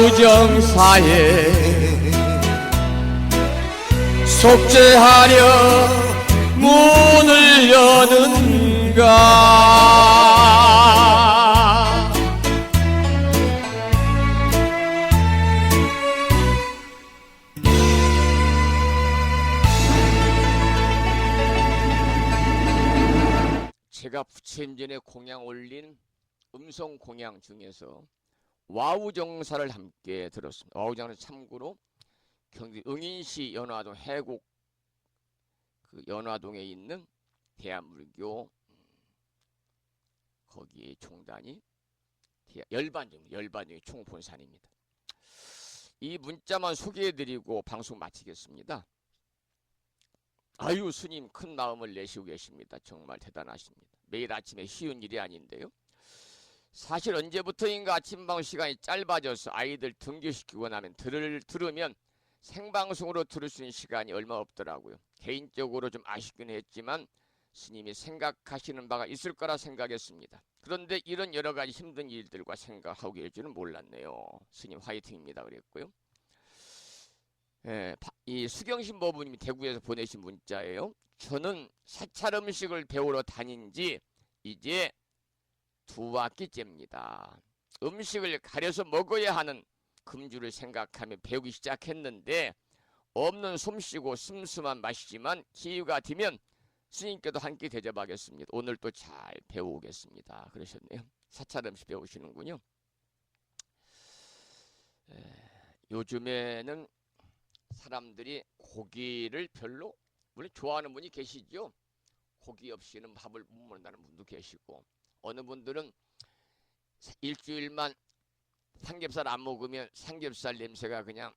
와우정사에 속죄하려 문을 여는가. 제가 부처님전에 공양 올린 음성 공양 중에서 와우정사를 함께 들었습니다. 와우정사는 참고로 경기 응인시 연화동 해곡 그 연화동에 있는 대한불교 거기에 총단이 열반정의 총본산입니다. 이 문자만 소개해드리고 방송 마치겠습니다. 아유 스님 큰 마음을 내시고 계십니다. 정말 대단하십니다. 매일 아침에 쉬운 일이 아닌데요. 사실 언제부터인가 아침방 시간이 짧아져서 아이들 등교시키고 나면 들으면 생방송으로 들을 수 있는 시간이 얼마 없더라고요. 개인적으로 좀 아쉽긴 했지만 스님이 생각하시는 바가 있을 거라 생각했습니다. 그런데 이런 여러 가지 힘든 일들과 생각하고 계실 줄은 몰랐네요. 스님 화이팅입니다 그랬고요. 이 수경신 법부님이 대구에서 보내신 문자예요. 저는 사찰 음식을 배우러 다닌 지 이제 2학기째입니다. 음식을 가려서 먹어야 하는 금주를 생각하며 배우기 시작했는데 없는 솜씨고 슴슴한 맛이지만 기회가 되면 스님께도 한 끼 대접하겠습니다. 오늘 또 잘 배우겠습니다. 그러셨네요. 사찰 음식 배우시는군요. 요즘에는 사람들이 고기를 별로 물론 좋아하는 분이 계시죠. 고기 없이는 밥을 못 먹는다는 분도 계시고 어느 분들은 일주일만 삼겹살 안 먹으면 삼겹살 냄새가 그냥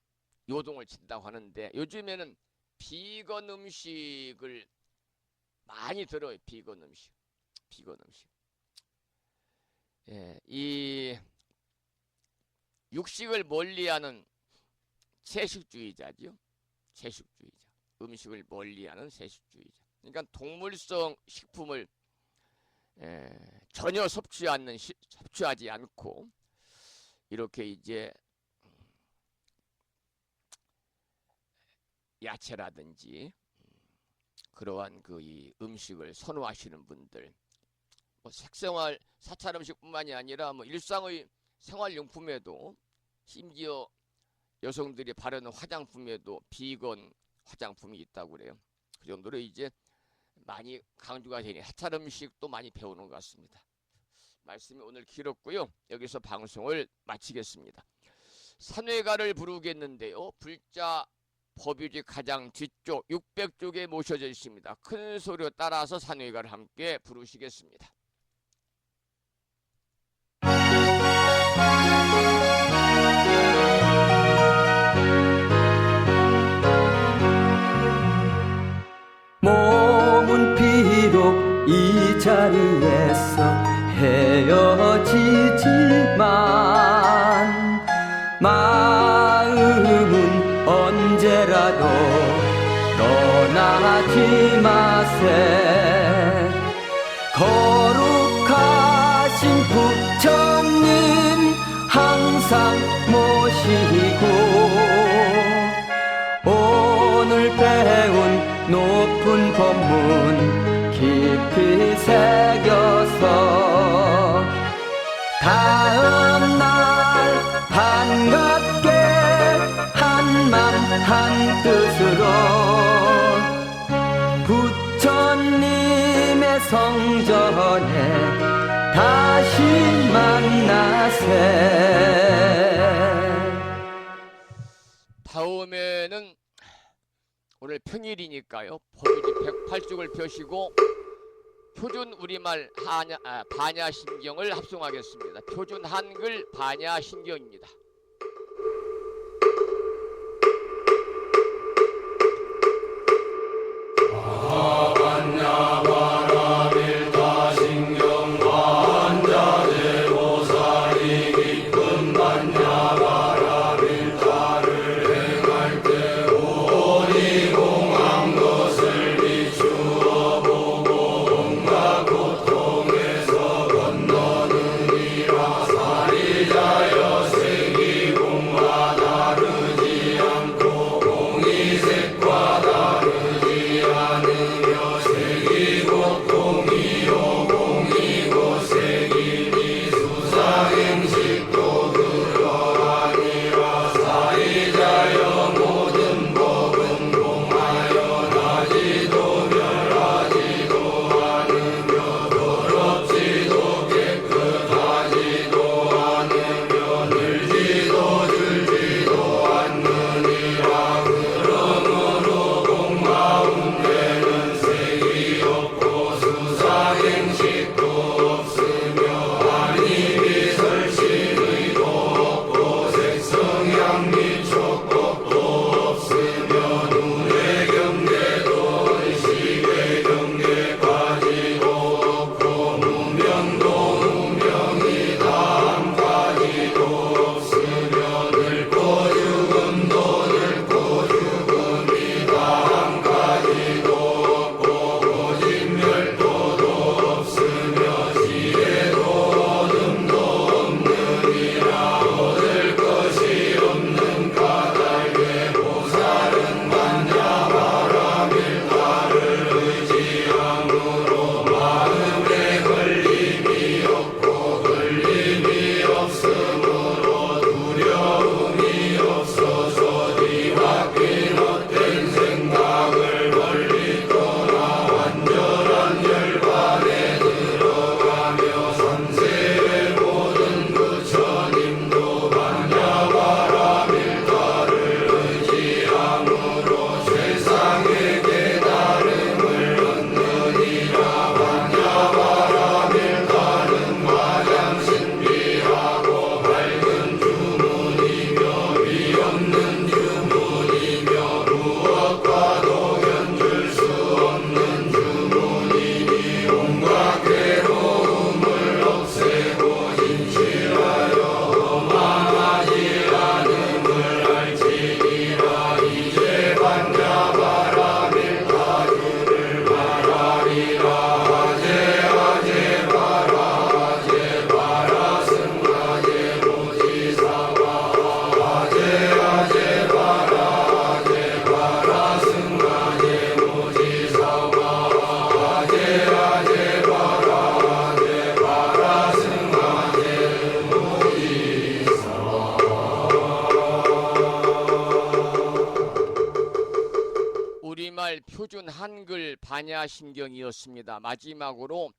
요동을 친다고 하는데 요즘에는 비건 음식을 많이 들어요. 비건 음식. 이 육식을 멀리하는 채식주의자죠. 음식을 멀리하는 채식주의자. 그러니까 동물성 식품을 전혀 섭취하지 않고 이렇게 이제 야채라든지 그러한 이 음식을 선호하시는 분들, 뭐 색생활 사찰 음식뿐만이 아니라 뭐 일상의 생활용품에도 심지어 여성들이 바르는 화장품에도 비건 화장품이 있다고 그래요. 그 정도로 이제 많이 강조가 되니 사찰 음식도 많이 배우는 것 같습니다. 말씀이 오늘 길었고요. 여기서 방송을 마치겠습니다. 산회가를 부르겠는데요. 불자 법유지 가장 뒤쪽 600쪽에 모셔져 있습니다. 큰 소리로 따라서 산회가를 함께 부르시겠습니다. 몸은 비록 이 자리에서 헤어지지만 마음은 언제라도 떠나지 마세. 거룩하신 부처님 항상 모시고 오늘 배운 높은 법문 깊이 새겨서 다음날 반갑게 한맘 한뜻으로 부처님의 성전에 다시 만나세. 다음에는 오늘 평일이니까요. 법유지 108쪽을 펴시고 표준 우리말 반야신경을 합성하겠습니다. 표준 한글 반야신경입니다. 사리자여 생이 옛날 표준 한글 반야심경이었습니다. 마지막으로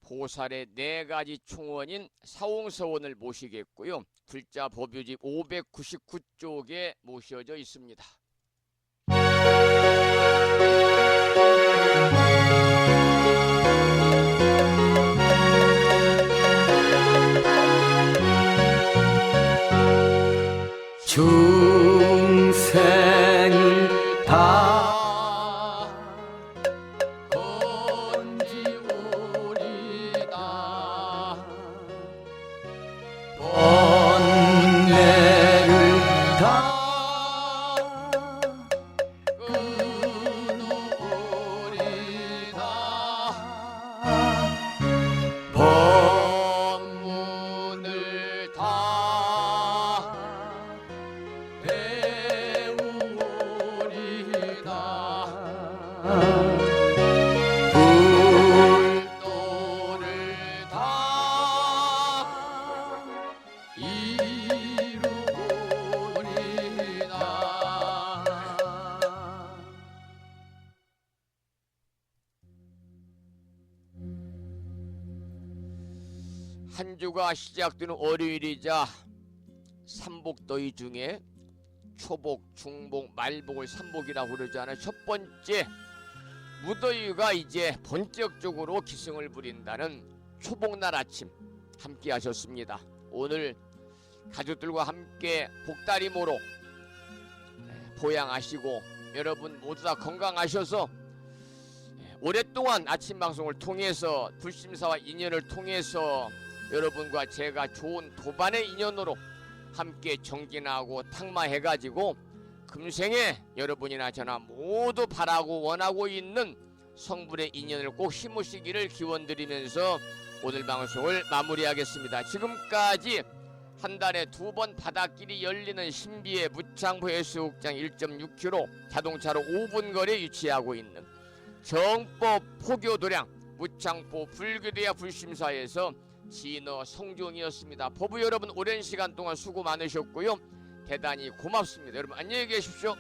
보살의 4가지 총원인 사홍서원을 모시겠고요. 글자 법유집 599쪽에 모셔져 있습니다. 중생을 다 건지오리다. 번뇌를 다 법문을 다 배우리다. 불도를 다 이루리다. 한 주가 시작되는 월요일이자 삼복더위 중에 초복, 중복, 말복을 삼복이라고 그러잖아요. 첫 번째 무더위가 이제 본격적으로 기승을 부린다는 초복날 아침 함께 하셨습니다. 오늘 가족들과 함께 복다리모로 보양하시고 여러분 모두 다 건강하셔서 오랫동안 아침 방송을 통해서 불심사와 인연을 통해서 여러분과 제가 좋은 도반의 인연으로 함께 정진하고 탁마해가지고 금생에 여러분이나 저나 모두 바라고 원하고 있는 성불의 인연을 꼭 심으시기를 기원드리면서 오늘 방송을 마무리하겠습니다. 지금까지 한 달에 2번 바닷길이 열리는 신비의 무창포 해수욕장 1.6km 자동차로 5분 거리에 위치하고 있는 정법 포교도량 무창포 불교대야 불심사에서 진어 성종이었습니다. 법부 여러분 오랜 시간 동안 수고 많으셨고요. 대단히 고맙습니다. 여러분 안녕히 계십시오.